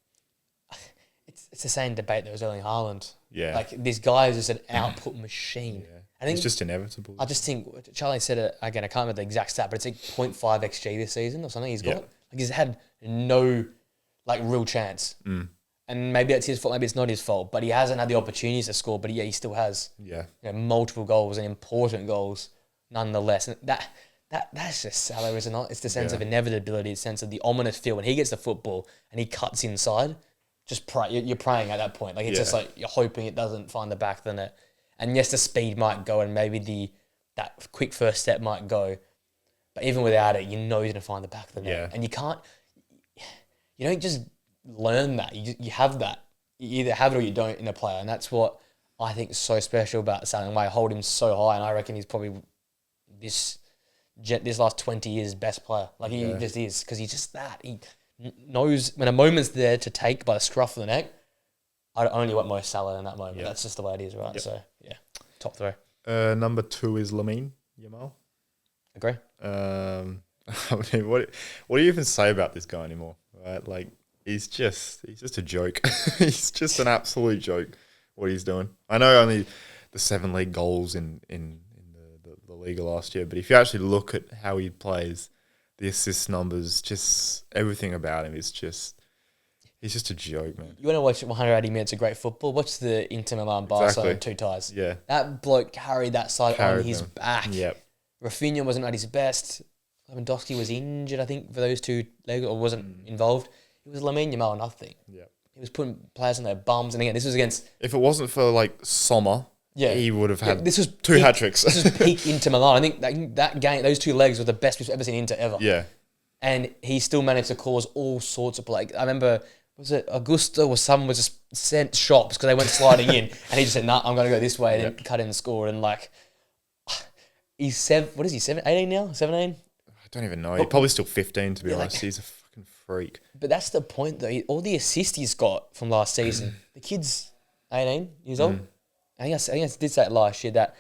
it's the same debate that was Erling Haaland. Yeah. Like, this guy is just an output machine. Yeah. I think it's just inevitable. I just think, Charlie said it, again, I can't remember the exact stat, but it's like 0.5 XG this season or something he's got. Like, he's had no, real chance. And maybe that's his fault, maybe it's not his fault, but he hasn't had the opportunities to score, but he still has multiple goals and important goals nonetheless. And that's just Salah, isn't it? It's the sense of inevitability, the sense of the ominous feel. When he gets the football and he cuts inside, you're praying at that point. Like, it's just like you're hoping it doesn't find the back of the net. And yes, the speed might go and maybe that quick first step might go, but even without it, he's going to find the back of the net. And you don't just learn that. You have that. You either have it or you don't in a player, and that's what I think is so special about Salah and why I hold him so high. And I reckon he's probably this last 20 years best player. Like, he just is, because he's just that. He knows when a moment's there to take by the scruff of the neck. I'd only want Mo Salah in that moment. That's just the way it is, right? So top 3. Number 2 is Lamine Yamal. Agree. I mean, what do you even say about this guy anymore? Right, like, he's just a joke. He's just an absolute joke. What he's doing. I know only the 7 league goals in the league last year, but if you actually look at how he plays, the assist numbers, just everything about him is just. He's just a joke, man. You want to watch 180 minutes of great football? Watch the Inter Milan Barca 2 ties. Yeah. That bloke carried that side on his back. Yep. Rafinha wasn't at his best. Lewandowski was injured, I think, for those 2 legs, or wasn't involved. It was Lamine Yamal, nothing. Yeah. He was putting players on their bums. And again, this was against... If it wasn't for, Sommer, he would have had this was 2 hat-tricks. This was peak Inter Milan. I think that game, those 2 legs were the best we've ever seen Inter ever. Yeah. And he still managed to cause all sorts of... I remember... Was it Augusto or someone was just sent shops because they went sliding in, and he just said, "Nah, I'm going to go this way," and then cut in and scored. And he's 7. What is he? 18 now? 17? I don't even know. He's probably still 15 to be honest. He's a fucking freak. But that's the point, though. All the assists he's got from last season. The kid's 18 years old. I think I did say it last year that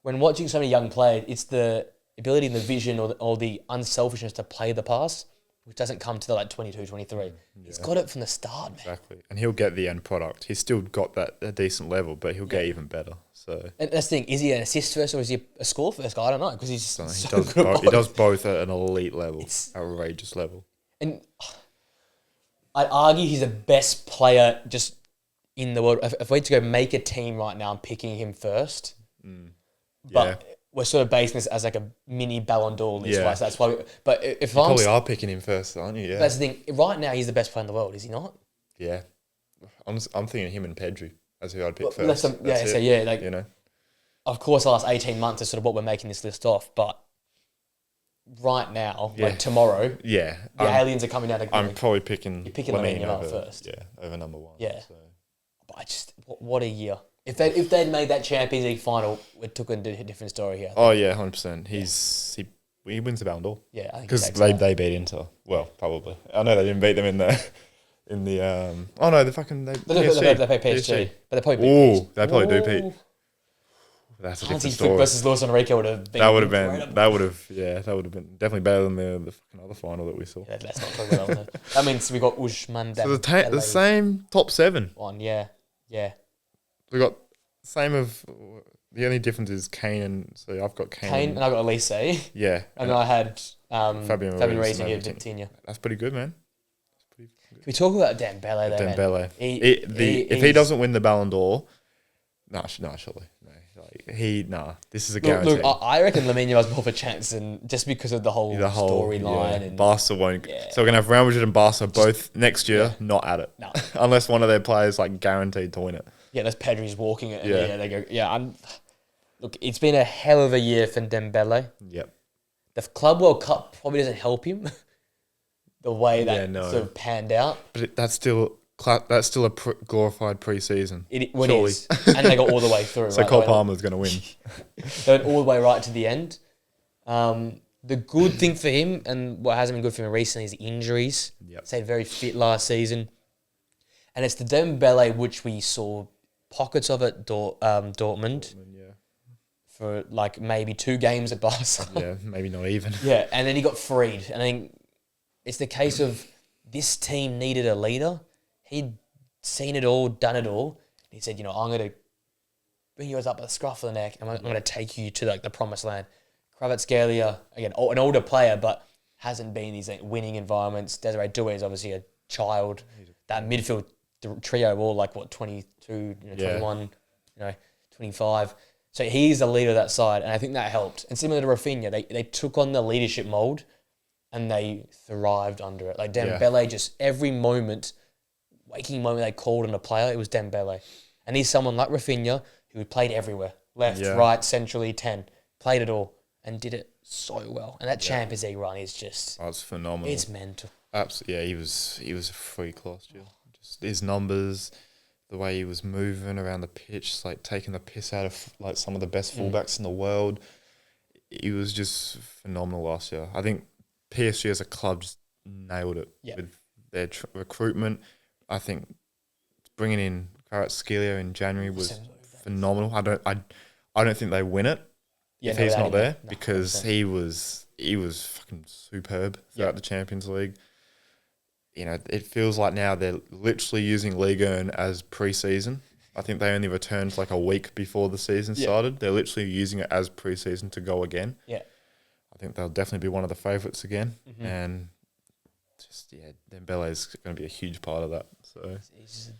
when watching so many young players, it's the ability and the vision or the unselfishness to play the pass, which doesn't come to the 22, 23. He's got it from the start, man. Exactly. And he'll get the end product. He's still got a decent level, but he'll get even better. So, and that's the thing. Is he an assist first or is he a score first guy? I don't know, because he's he does both at an elite level, outrageous level. And I'd argue he's the best player just in the world. If we had to go make a team right now, I'm picking him first. But we're sort of basing this as a mini Ballon d'Or list, right? So that's why. But if you probably are picking him first, aren't you? Yeah. That's the thing. Right now, he's the best player in the world, is he not? Yeah. I'm thinking him and Pedri as who I'd pick first. of course, the last 18 months is sort of what we're making this list off, but right now, like tomorrow, the aliens are coming out. I'm probably picking. You're picking Lamine Yamal first. Yeah, over number one. Yeah. So. But what a year. If they'd made that Champions League final, it took a different story here. Oh yeah, 100%. He wins the Ballon d'Or. Yeah, I think because they beat Inter. Well, probably. I know they didn't beat them in the Oh no, they play PSG, but they probably beat PSG. They probably do beat. That's a different story. Versus Luis Enrique would have been. That would have been definitely better than the fucking other final that we saw. Yeah, let's not talk about that. That means we got Usman. So the same top 7. Yeah. We got same of. The only difference is Kane, and so I've got Kane and I got Elise. Yeah, and I had Fabian Ruiz and Vitinha. That's pretty good, man. Can we talk about Dembele? Dembele. If he doesn't win the Ballon d'Or, surely. This is a guarantee. Look, I reckon Lamine has more of a chance, and just because of the whole storyline. And Barca won't. Yeah. So we're gonna have Real Madrid and Barca both next year, not at it. No. Unless one of their players guaranteed to win it. Yeah, that's Pedri's walking it. And they go. Yeah, look, it's been a hell of a year for Dembele. Yep. The Club World Cup probably doesn't help him. The way that sort of panned out, but that's still a glorified pre-season. It is, and they got all the way through. So Cole Palmer's going to win. They went all the way right to the end. The good thing for him, and what hasn't been good for him recently, is injuries. Yep. Stayed very fit last season, and it's the Dembele which we saw pockets of at Dortmund for maybe 2 games at Barca. Yeah, maybe not even. Yeah, and then he got freed, and I think it's the case of this team needed a leader. He'd seen it all, done it all. He said, I'm going to bring you up at the scruff of the neck, and I'm going to take you to the promised land. Kvaratskhelia, again, an older player, but hasn't been in these winning environments. Desiree Doué is obviously a child. That midfield trio, all 22, 21, 25. So he's the leader of that side, and I think that helped. And similar to Rafinha, they took on the leadership mould, and they thrived under it. Dembele, just every waking moment they called on a player, it was Dembele. And he's someone like Rafinha who played everywhere. Left, right, centrally, 10. Played it all and did it so well. And that Champions League run is just... Oh, it's phenomenal. It's mental. Absolutely. Yeah, he was a freak last year. Just his numbers, the way he was moving around the pitch, taking the piss out of some of the best fullbacks in the world. He was just phenomenal last year. I think PSG as a club just nailed it with their recruitment. I think bringing in Kvaratskhelia in January was phenomenal. I don't think they win it if he's not there because he was fucking superb throughout the Champions League. It feels like now they're literally using Liga as pre-season. I think they only returned a week before the season started. They're literally using it as pre-season to go again. Yeah. I think they'll definitely be one of the favourites again. Mm-hmm. And Dembele is going to be a huge part of that. So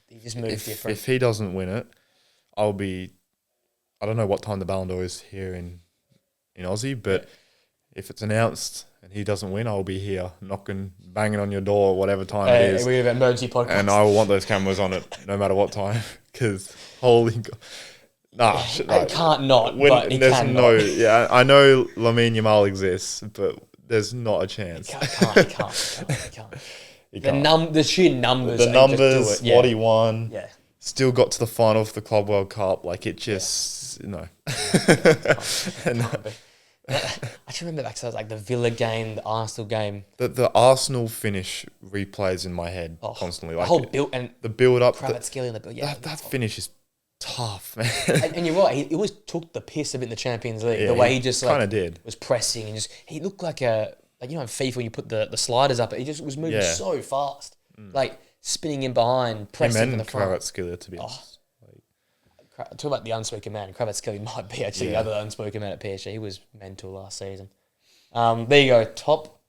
he just moves different. If he doesn't win it, I don't know what time the Ballon d'Or is here in Aussie, but if it's announced and he doesn't win, I'll be here banging on your door, whatever time it is. We have an emergency podcast. And I will want those cameras on it no matter what time because holy God. I can't not, but he can not. Yeah, I know Lamine Yamal exists, but there's not a chance. He can't. The sheer numbers. The numbers, what he won. Yeah. Still got to the final of the Club World Cup. It just, no. I should remember back to the Villa game, the Arsenal game. The Arsenal finish replays in my head constantly. The whole build and the build up. Kvaratskhelia in the build. Yeah, that finish is tough, man. and you're right. He always took the piss a bit in the Champions League. The way he just kind of did was pressing and he looked like in FIFA when you put the sliders up, he just was moving so fast, spinning in behind, pressing in the front. Kvaratskhelia, to be honest. Talk about the unspoken man. Kvaratskhelia might be actually the other unspoken man at PSG. He was mental last season. There you go. Top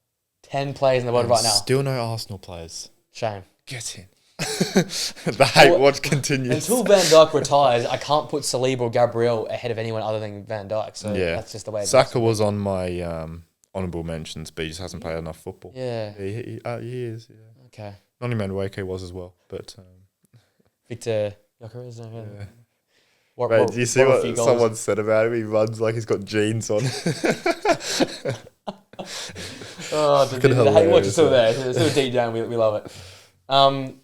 10 players in the world right now. Still no Arsenal players. Shame. Get in. The hate watch continues. Until Van Dijk retires, I can't put Saliba or Gabriel ahead of anyone other than Van Dijk. So that's just the way it is. Saka was on my honourable mentions, but he just hasn't played enough football. Yeah. He is, yeah. Okay. Noni Madueke was as well, but... Victor Gyökeres, Do you see what someone said about him? He runs like he's got jeans on. Oh, the hate watch is still there. It's still deep down. We love it. All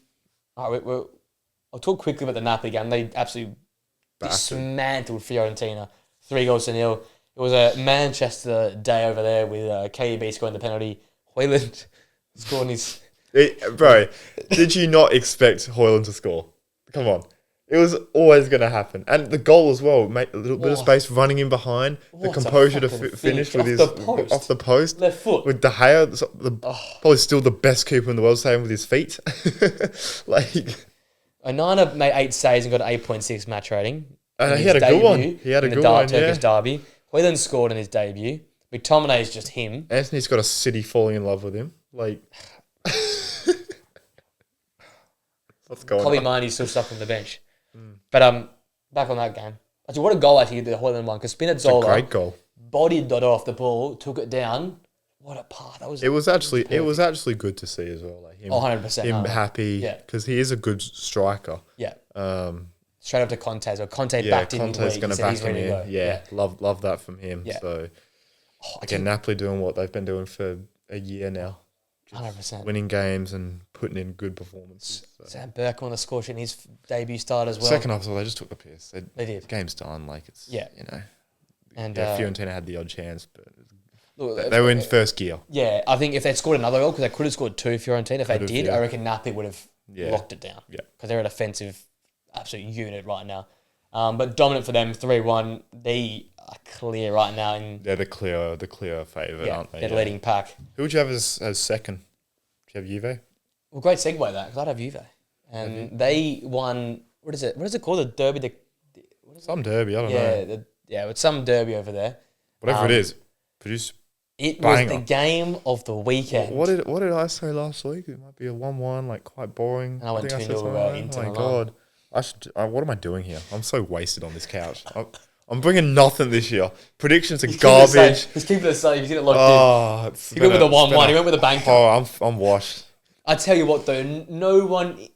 right, I'll talk quickly about the Napoli game. They absolutely dismantled Fiorentina, 3-0. It was a Manchester day over there with KDB scoring the penalty. Højlund scoring his... Bro, did you not expect Højlund to score? Come on. It was always going to happen. And the goal as well, made a little bit of space running in behind. The composure to finish with his... Off the post. Left foot. With De Gea, probably still the best keeper in the world, saying with his feet. Like... Onana made 8 saves and got an 8.6 match rating. He had a good one. He had a good one, Turkish derby. Højlund scored in his debut. McTominay is just him. Anthony's got a city falling in love with him. Like, what's going on? Kobe Mainoo's still stuck on the bench. But back on that game. Actually, what a goal actually the Højlund one, because Spinazzola, great goal, bodied Dotto off the ball, took it down. What a pass! It was actually good to see as well. Like him, 100%. Him happy, because he is a good striker. Yeah. Straight up to Conte. So Conte backed him. Conte's going to back him in. Yeah, love that from him. Yeah. So again, Napoli doing what they've been doing for a year now. 100%. Winning games and putting in good performances. So. Sam Burke on the score sheet in his debut start as well. Second half, they just took the piss. They did. The game's done. Like it's And Fiorentina had the odd chance, but look, they were in first gear. Yeah, I think if they'd scored another goal, because they could have scored 2, Fiorentina. If they did, I reckon Napoli would have locked it down. Yeah, because they're an offensive, absolute unit right now. But dominant for them, 3-1. They are clear right now. They're the clear favourite, aren't they? They're the leading pack. Who would you have as second? Do you have Juve? Well, great segue that, because I'd have Juve. And they won, what is it called? The derby? Some derby, I don't know. It's some derby over there. Whatever it is, produce It banger. was the game of the weekend. What did I say last week? It might be a 1-1, like quite boring. And I went 2-0 Inter. Oh my God. What am I doing here? I'm so wasted on this couch. I'm bringing nothing this year. Predictions are garbage. He's keeping it safe. He's getting it locked in. He went with a 1-1. He went with a banker. Oh, I'm washed. I tell you what, though, no one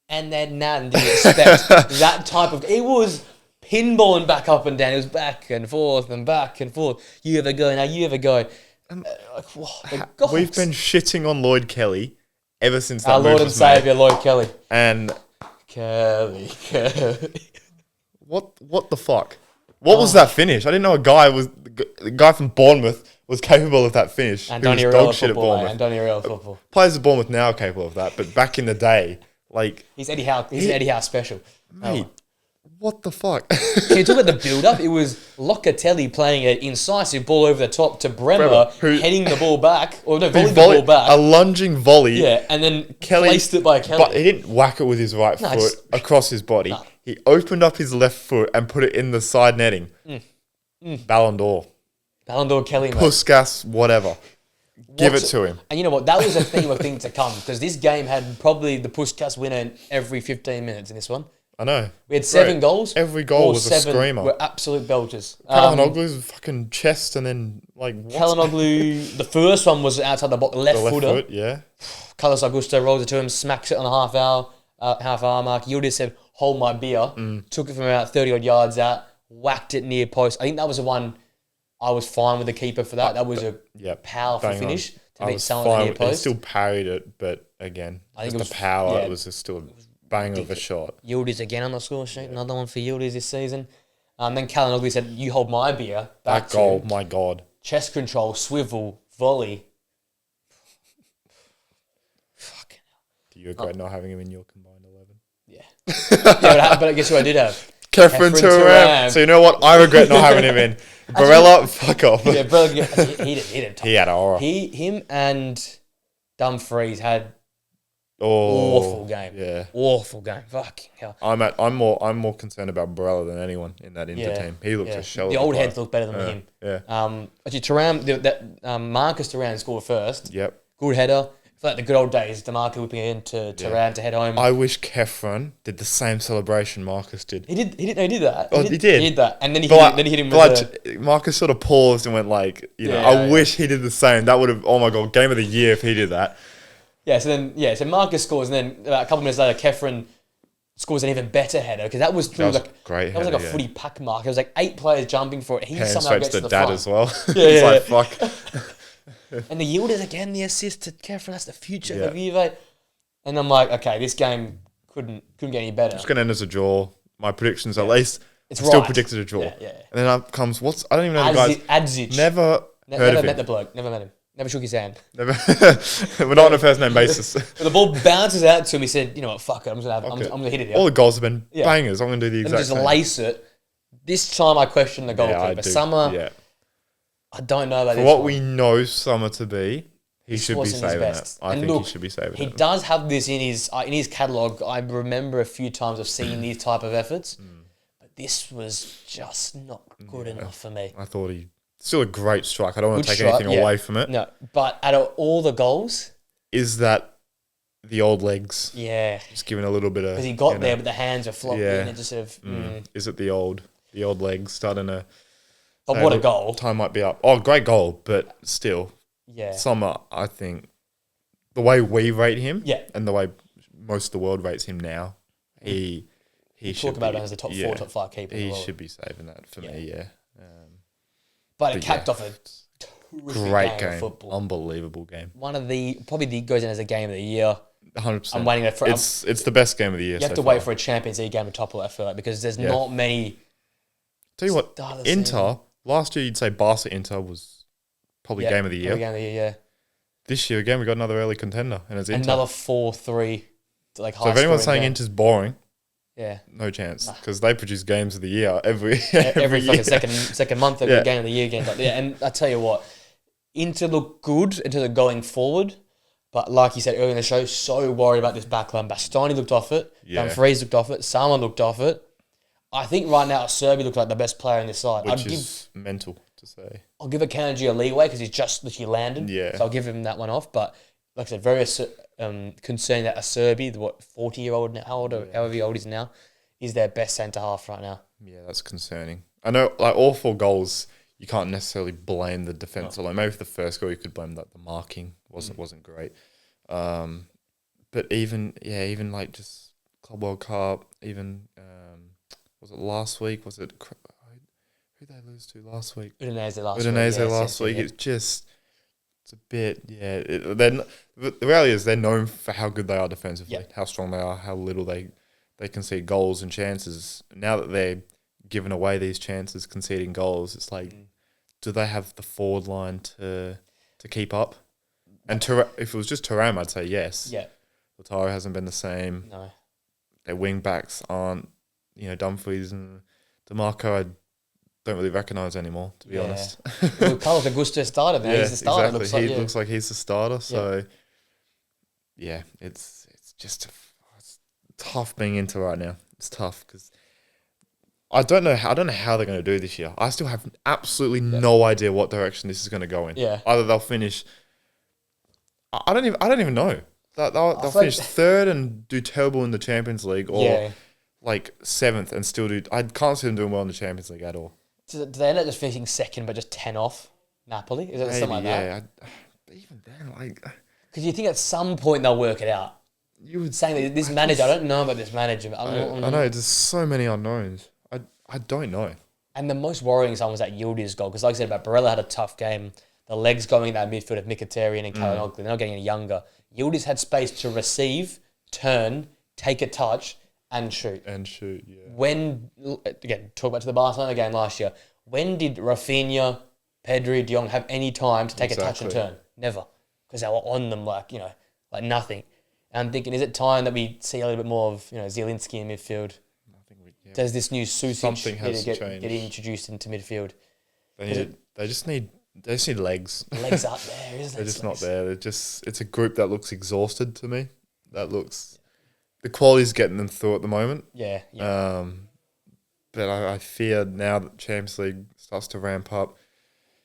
and their nan didn't expect that type of... It was pinballing back up and down. It was back and forth and back and forth. You ever go, now you ever go. We've been shitting on Lloyd Kelly ever since that Our Lord and Saviour, Lloyd Kelly. And... Kelly. What the fuck? What was that finish? I didn't know the guy from Bournemouth was capable of that finish. Antonio Dog shit at Bournemouth. Antonio football. Players of Bournemouth now are capable of that, but back in the day, like... He's Eddie Howe. He's an Eddie Howe special. Mate, what the fuck? Can you talk about the build-up? It was Locatelli playing an incisive ball over the top to Bremer heading the ball back. Or no, volleying the ball back. A lunging volley. Yeah, and then placed it by Kelly. But he didn't whack it with his right foot across his body. No. He opened up his left foot and put it in the side netting. Ballon d'Or. Ballon d'Or Kelly, mate. Puskas, whatever. Give it to him. And you know what? That was a theme of things to come, because this game had probably the Puskas winner every 15 minutes in this one. I know. We had 7 goals. Every goal was a screamer. Were absolute belters. Calhanoglu's fucking chest and then Calhanoglu, the first one was outside the box, left footer. Yeah. Carlos Augusto rolls it to him, smacks it on the half hour mark. Yildiz said, "Hold my beer." Took it from about 30 odd yards out, whacked it near post. I think that was the one I was fine with the keeper for that. That was a powerful finish to beat someone near post. He still parried it, but again, I think just the power. It was just still a bang of a shot. Yildiz again on the score sheet. Another one for Yildiz this season. Then Calhanoglu said, "You hold my beer." That goal, my God. Chest control, swivel, volley. Fucking hell. Do you regret not having him in your combined 11? Yeah. But guess who I did have? Kefren Turam. So you know what? I regret not having him in. Barella, fuck off. Yeah, Barella, he did. He had a horror. Him and Dumfries had awful game. Yeah. Awful game. Fucking hell. I'm more concerned about Barella than anyone in that Inter team. He looks a shell. The old heads look better than him. Yeah. Actually, Turam, Marcus Turam scored first. Yep. Good header. It's like the good old days, DeMarco whipping it into Turam to head home. I wish Kefren did the same celebration Marcus did. He did that. Oh, he did. He did that. And then he hit him with Marcus sort of paused and went like, I wish he did the same. That would have, oh my God, game of the year if he did that. So Marcus scores, and then about a couple minutes later, Kefren scores an even better header because that was through great. That was like a footy pack mark. It was like 8 players jumping for it. He somehow gets to the dad front as well. Yeah, fuck. And the Yildiz again, the assist to Kefren. That's the future of Juve. And I'm like, okay, this game couldn't get any better. It's going to end as a draw. My predictions, at least, it's still predicted a draw. Yeah. And then up comes I don't even know the guys. Adzic. Never met the bloke. Never met him. Never shook his hand. Never. We're not on a first name basis. But the ball bounces out to him. He said, "You know what? Fuck it. I'm gonna hit it." All the goals have been bangers. I'm gonna do the exact same. Just lace it. This time I question the goalkeeper. Summer. I don't know about this. For what we know Summer to be, he should be saving it. I think he should be saving it. He does have this in his catalogue. I remember a few times of seeing these type of efforts, but this was just not good enough for me. I thought still a great strike. I don't want to take anything away from it. No, but out of all the goals, is that the old legs? Yeah, just giving a little bit of because he got there, but the hands are floppy, and it just sort of. Is it the old legs starting to? But what a goal! Time might be up. Oh, great goal, but still. Yeah. Summer, I think, the way we rate him, and the way most of the world rates him now, he should talk about him as the top 4, top 5 keeper. He should be saving that for me. Yeah. But it capped off a great game of football. Unbelievable game. One of probably goes in as a game of the year. 100%. I'm waiting for it's the best game of the year. You have to wait for a Champions League game to topple it, I feel like, because there's not many. Tell you what, Inter last year you'd say Barca Inter was probably game of the year. Game of the year, yeah. This year again we got another early contender, and it's Inter. Another 4-3, like high. So if anyone's saying game. Inter's boring, yeah, no chance, because they produce games of the year every fucking second month. Every game of the year games like and I tell you what, Inter look good in terms of going forward, but like you said earlier in the show, so worried about this backline. Bastoni looked off it. Dumfries looked off it. Sama looked off it. I think right now Serbi looks like the best player in this side. Which is mental to say. I'll give Akanji a leeway because he's just literally landed. Yeah. So I'll give him that one off. But like I said, very concerning that Serbi, the 40-year-old now, however old he is now, is their best centre half right now. Yeah, that's concerning. I know, like all 4 goals, you can't necessarily blame the defence alone. Maybe for the first goal, you could blame that the marking wasn't great. But even like just Club World Cup, even was it last week? Was it who did they lose to last week? Udinese last week. It's a bit the reality is they're known for how good they are defensively, how strong they are, how little they concede goals and chances. Now that they're giving away these chances, conceding goals, it's like, do they have the forward line to keep up? And if it was just Thuram, I'd say yes. Yeah. Lautaro hasn't been the same. No. Their wing backs aren't, Dumfries and DeMarco, I don't really recognise anymore, to be honest. Well, Carlos Augusto started now. He's the starter. Exactly. He looks like he's the starter. So, it's just it's tough being into right now. It's tough because I don't know how they're going to do this year. I still have absolutely no idea what direction this is going to go in. Yeah. Either they'll finish. I don't even know. They'll finish 3rd and do terrible in the Champions League, or like 7th and still do. I can't see them doing well in the Champions League at all. Do they end up just finishing 2nd but just 10 off Napoli? Is it something like that? But even then, like, because you think at some point they'll work it out. You would saying that this manager. I don't know about this manager. I know there's so many unknowns. I don't know. And the most worrying one was that Yildiz goal, because like I said about Barella had a tough game. The legs going in that midfield of Mkhitaryan and Kalinoglu, they're not getting any younger. Yildiz had space to receive, turn, take a touch, and shoot. When, again, talk back to the Barcelona game last year, when did Rafinha, Pedri, De Jong have any time to take a touch and turn? Never. Because they were on them like nothing. And I'm thinking, is it time that we see a little bit more of, Zielinski in midfield? Does this new Susic get introduced into midfield? They just need legs. Legs up there, isn't it? They're just not there. It's a group that looks exhausted to me. The quality's getting them through at the moment. Yeah. But I fear now that Champions League starts to ramp up,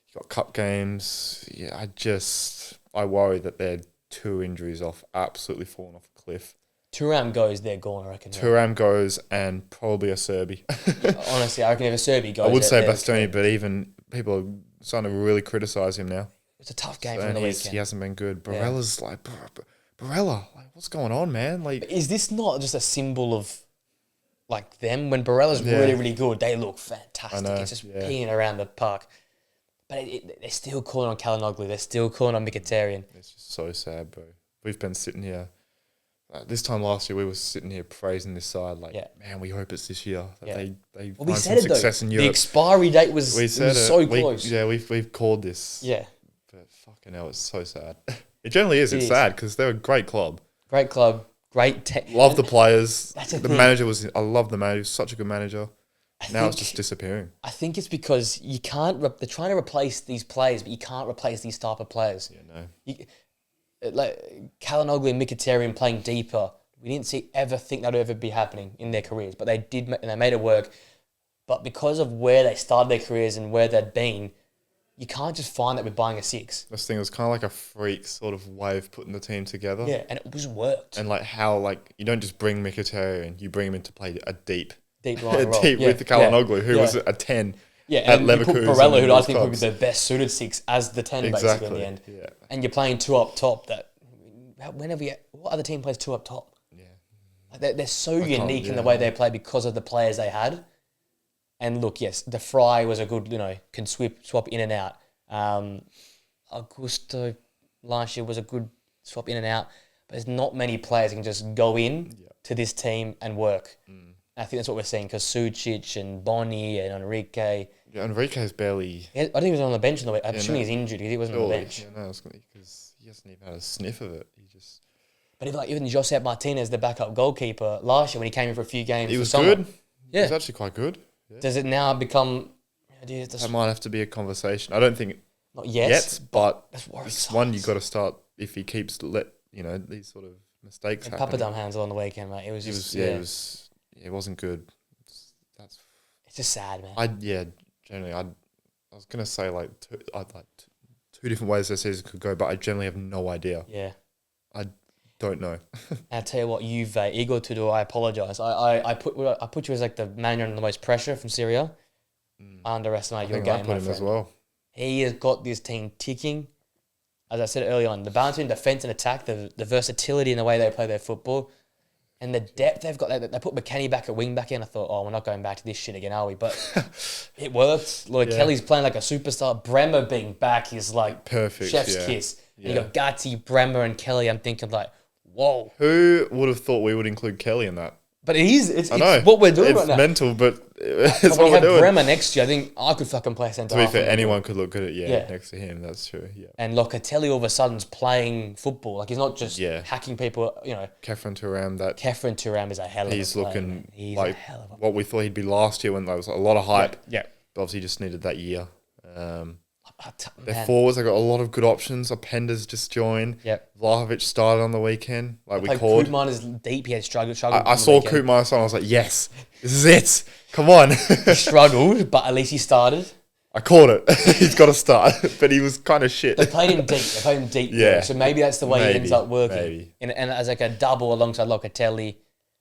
you've got cup games. Yeah, I worry that they're 2 injuries off, absolutely falling off a cliff. Thuram goes, they're gone, I reckon. Thuram goes, and probably a Serbi. Honestly, I reckon if a Serbi goes... I would say Bastoni, but even people are starting to really criticise him now. It's a tough game for the weekend. He hasn't been good. Barella's Barella, what's going on, man? Is this not just a symbol of like them. When Barella's really, really good, they look fantastic. It's just peeing around the park. But they're still calling on Kalinoglu. They're still calling on Mkhitaryan. It's just so sad, bro. We've been sitting here. This time last year, we were sitting here praising this side. Like, man, we hope it's this year. That they find some success in Europe. The expiry date was so close. We've called this. Yeah. But fucking hell, it's so sad. It generally is. It's sad because they're a great club. Great club. Love the players. That's the manager was. I love the manager. He was such a good manager. Now it's just disappearing. I think it's because you can't. They're trying to replace these players, but you can't replace these type of players. Yeah, no. Like Kalinoglu and Mkhitaryan playing deeper, we didn't ever think that would ever be happening in their careers, but they did, and they made it work. But because of where they started their careers and where they'd been, you can't just find that with buying a six. This thing was kind of like a freak sort of way of putting the team together. Yeah, and it just worked. And like how you don't just bring Mkhitaryan, you bring him in to play a deep line role. With the Kalinoglu, who was a 10. Yeah, and you put Barella, who I think would be the best suited six, as the 10 basically in the end. Yeah. And you're playing two up top. What other team plays two up top? Yeah. Like they're so unique in the way they play because of the players they had. And look, yes, De Vrij was a good, can swap in and out. Augusto last year was a good swap in and out. But there's not many players who can just go in to this team and work. I think that's what we're seeing because Sucic and Boni and Enrique. Yeah, Enrique's barely. I think he was on the bench on the way. I'm assuming he's injured because he wasn't on the bench. Yeah, no, because he hasn't even had a sniff of it. But even Josep Martinez, the backup goalkeeper, last year when he came in for a few games, he was good. Yeah, he was actually quite good. Yeah. Does it now become? That might have to be a conversation. I don't think not yet, but that's it's one you got to start if he keeps these sort of mistakes happen. Papadum hands on the weekend, mate. It wasn't good. It's just sad, man. I was gonna say two different ways this season could go, but I generally have no idea. Yeah, I don't know. I'll tell you what, Juve, Igor Tudor, I apologise. I put you as like the manager under the most pressure from Syria. I underestimate your game, my friend. As well. He has got this team ticking. As I said earlier on, the balance between defence and attack, the versatility in the way they play their football, and the depth they've got. They put McKennie back at wing back in. I thought, we're not going back to this shit again, are we? But it worked. Lloyd Kelly's playing like a superstar. Bremer being back is like perfect. Chef's kiss. Yeah. And you got Gatti, Bremer, and Kelly. I'm thinking like, whoa. Who would have thought we would include Kelly in that? But it's what we're doing right now. It's mental, but it's when what you we're have doing. Bremer next year, I think I could fucking play centre half. To be fair, anyone could look good at next to him. That's true. Yeah. And Locatelli all of a sudden's playing football. Like he's not just hacking people. Kefren Thuram is a hell of a player. He's looking like a hell of a what we thought he'd be last year when there was a lot of hype. Yeah. But obviously just needed that year. Their forwards, they got a lot of good options. Openda's just joined. Yep. Vlahovic started on the weekend. We called. Koopman is deep. He had struggled. I saw Koopman and I was like, yes, this is it. Come on. He struggled, but at least he started. I called it. He's got to start. But he was kind of shit. They played him deep. Yeah. So maybe that's the way he ends up working. Maybe. And as like a double alongside Locatelli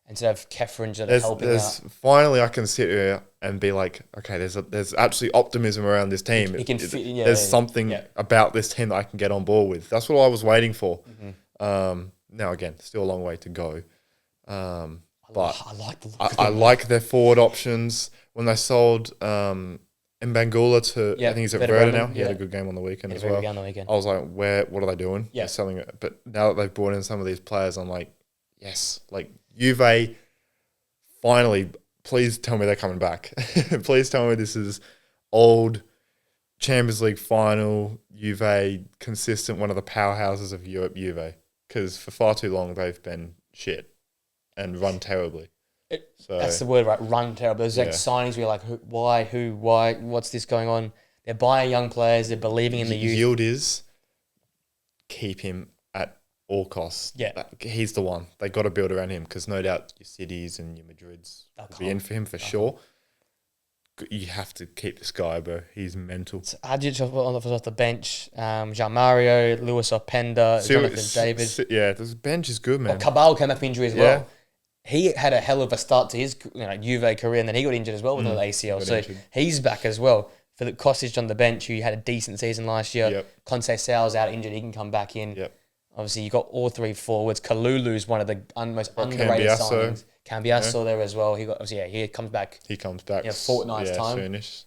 instead of Kefren helping out. Finally, I can sit here and be like, okay, there's absolutely optimism around this team. There's something about this team that I can get on board with. That's what I was waiting for. Mm-hmm. Now, again, still a long way to go. But I like their forward options. When they sold Mbangula to, I think he's at Verda now. He had a good game on the weekend as well. I was like, what are they doing? Yeah. They're selling it. But now that they've brought in some of these players, I'm like, yes, like Juve, finally, please tell me they're coming back. Please tell me this is old Champions League final, Juve, consistent, one of the powerhouses of Europe, Juve. Because for far too long, they've been shit and run terribly. That's the word, right? Run terribly. There's like signings where you're like, why, what's this going on? They're buying young players. They're believing in the youth. Yield is keep him at all costs. Yeah. He's the one. They got to build around him because no doubt your Cities and your Madrids will be in for him for sure. You have to keep this guy, bro. He's mental. So Hadjic off the bench. Jean Mario, Luis Openda, Jonathan David. Yeah, the bench is good, man. Cabal came up injury as well. He had a hell of a start to his Juve career, and then he got injured as well with the ACL. So he's back as well. For the Kostic on the bench, who had a decent season last year. Yep. Conceição's out injured. He can come back in. Yep. Obviously, you got all three forwards. Kalulu's one of the most underrated signings. Cambiasso still there as well. He comes back. He comes back in a fortnight's time. Soonish.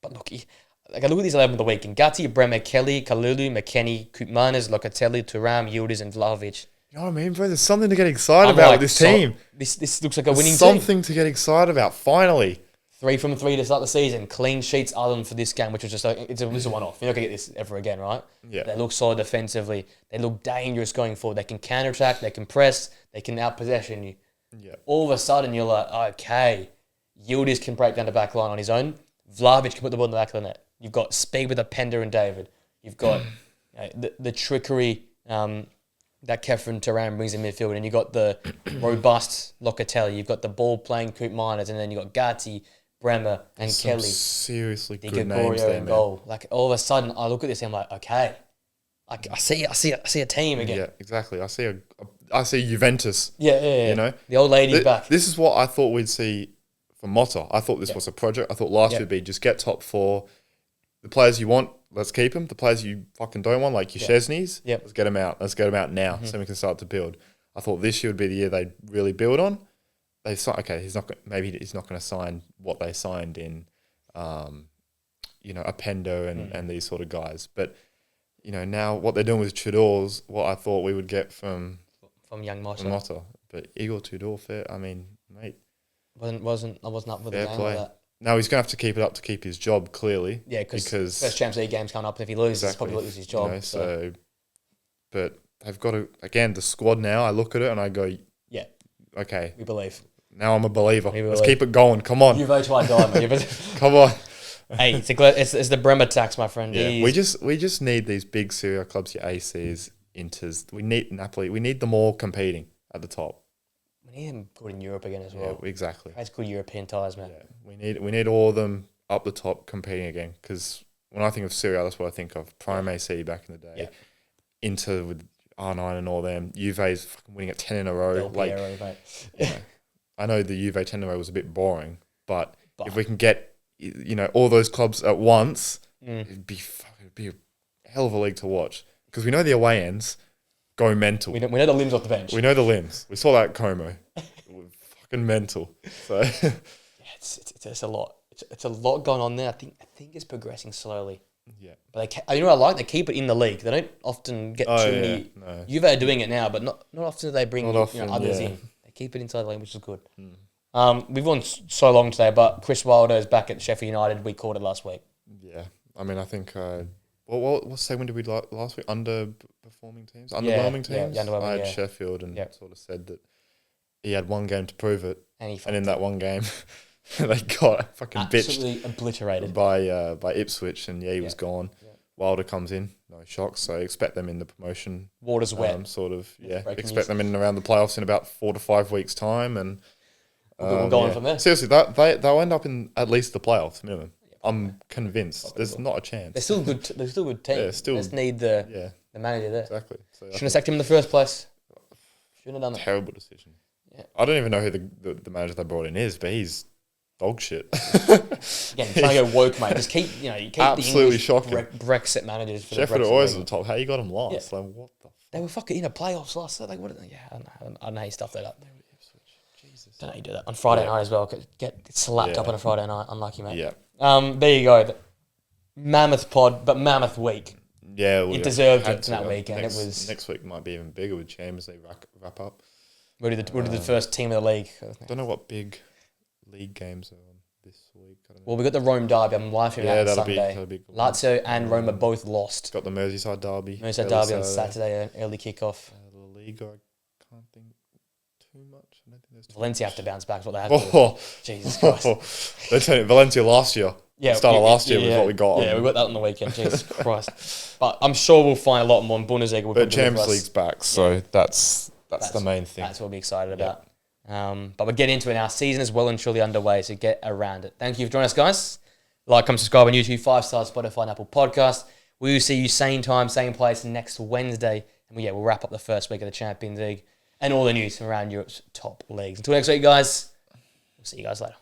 But look, I look at these 11 of the week. And Gatti, Bremer, Kelly, Kalulu, McKennie, Koopmanis, Locatelli, Thuram, Yildiz, and Vlahovic. You know what I mean, bro? There's something to get excited about with this team. This looks like a winning team. Something to get excited about, finally. 3 from 3 to start the season. Clean sheets other than for this game, which was just it's a one-off. You're not going to get this ever again, right? Yeah. They look solid defensively. They look dangerous going forward. They can counter-attack. They can press. They can out-possession you. Yeah. All of a sudden, you're like, okay, Yildiz can break down the back line on his own. Vlahovic can put the ball in the back of the net. You've got speed with Pender and David. You've got the trickery that Kefren Thuram brings in midfield, and you've got the robust Locatelli. You've got the ball-playing Koopmanis, and then you've got Gatti, Bremer, and Some Kelly. Seriously Di good names there, man. goal. Like, all of a sudden, I look at this and I'm like, okay. I see a team again. Yeah, exactly. I see Juventus. Yeah. You know? The old lady's back. This is what I thought we'd see from Motta. I thought this was a project. I thought last year would be just get top 4. The players you want, let's keep them. The players you fucking don't want, like your Szczesny's, let's get them out. Let's get them out now so we can start to build. I thought this year would be the year they'd really build on. They he's not going to sign what they signed in, Apendo and these sort of guys. But now what they're doing with Tudor's what I thought we would get from young Motta. But Igor Tudor, fair. I mean, mate, I wasn't up for the game play. like that. Now he's going to have to keep it up to keep his job, clearly. Yeah, because first Champions League game's coming up, and if he loses, he's probably loses his job. But they've got to, again, the squad now, I look at it and I go, yeah, okay. We believe. Now I'm a believer. Let's keep it going. Come on. Juve till I die, man. Come on. Hey, it's the Bremer tax, my friend. Yeah, we just need these big Serie A clubs, your ACs, Inters. We need Napoli. We need them all competing at the top. We need them good in Europe again as well. Yeah, exactly. That's good European ties, man. Yeah, we need all of them up the top competing again. Because when I think of Serie A, that's what I think of. Prime AC back in the day. Yeah. Inter with R9 and all them. Juve's fucking winning at 10 in a row. I know the Juve 10 in a row was a bit boring, but if we can get all those clubs at once, it'd be a hell of a league to watch. Because we know the away ends go mental. We know the limbs off the bench. We know the limbs. We saw that at Como. Fucking mental. So it's a lot. It's a lot going on there. I think it's progressing slowly. Yeah, but I like they keep it in the league. They don't often get too many. No. Juve are doing it now, but not often do they bring others in. They keep it inside the lane, which is good. We've gone so long today, but Chris Wilder is back at Sheffield United. We called it last week. Yeah, I mean, I think. What segment did we last week? Underperforming teams, underwhelming teams. I had Sheffield and sort of said that he had one game to prove it, and in that one game. They got fucking absolutely bitched obliterated by Ipswich, and he was gone. Yeah. Wilder comes in, no shocks. So expect them in the promotion. Water's wet. Expect them in and around the playoffs in about 4 to 5 weeks' time, and we're going from there. Seriously, they'll end up in at least the playoffs minimum. I'm convinced. There's not a chance. They're still good. They're still a good team. They just need the manager there. Exactly. So shouldn't have sacked him in the first place. Shouldn't have done that. Terrible decision. Yeah. I don't even know who the manager they brought in is, but he's dog shit. Again, trying to go woke, mate. Just keep absolutely the shocking Brexit managers. For Sheffield are always at the top. How you got them last? Yeah. Like what the? They were fucking in the playoffs last. Like what? Yeah, I don't know how you stuff that up. Jesus. Don't know how you do that on Friday night as well. Get slapped up on a Friday night. Unlucky, mate. Yeah. There you go. Mammoth pod, but mammoth week. Yeah, it deserved it that weekend. Next week might be even bigger with Champions League wrap up. We'll do the first team of the league. I don't know what big league games are on this week. Well, we got the Rome derby. I'm live streaming that on Sunday. That'll be good. Lazio and Roma both lost. Got the Merseyside derby. On Saturday, early kickoff. La Liga, I can't think too much. I don't think there's Valencia have to bounce back. Is what they have to. Jesus Christ. They're telling Valencia last year. Yeah, started last year was what we got. Yeah, we got that on the weekend. Jesus Christ. But I'm sure we'll find a lot more in Bundesliga. But Champions League's back, so that's the main thing. That's what we'll be excited about. But we're getting into it now. Season is well and truly underway, so get around it. Thank you for joining us, guys. Like, comment, subscribe on YouTube, 5-star, Spotify, and Apple Podcast. We will see you same time, same place next Wednesday. And we'll wrap up the first week of the Champions League and all the news from around Europe's top leagues. Until next week, guys. We'll see you guys later.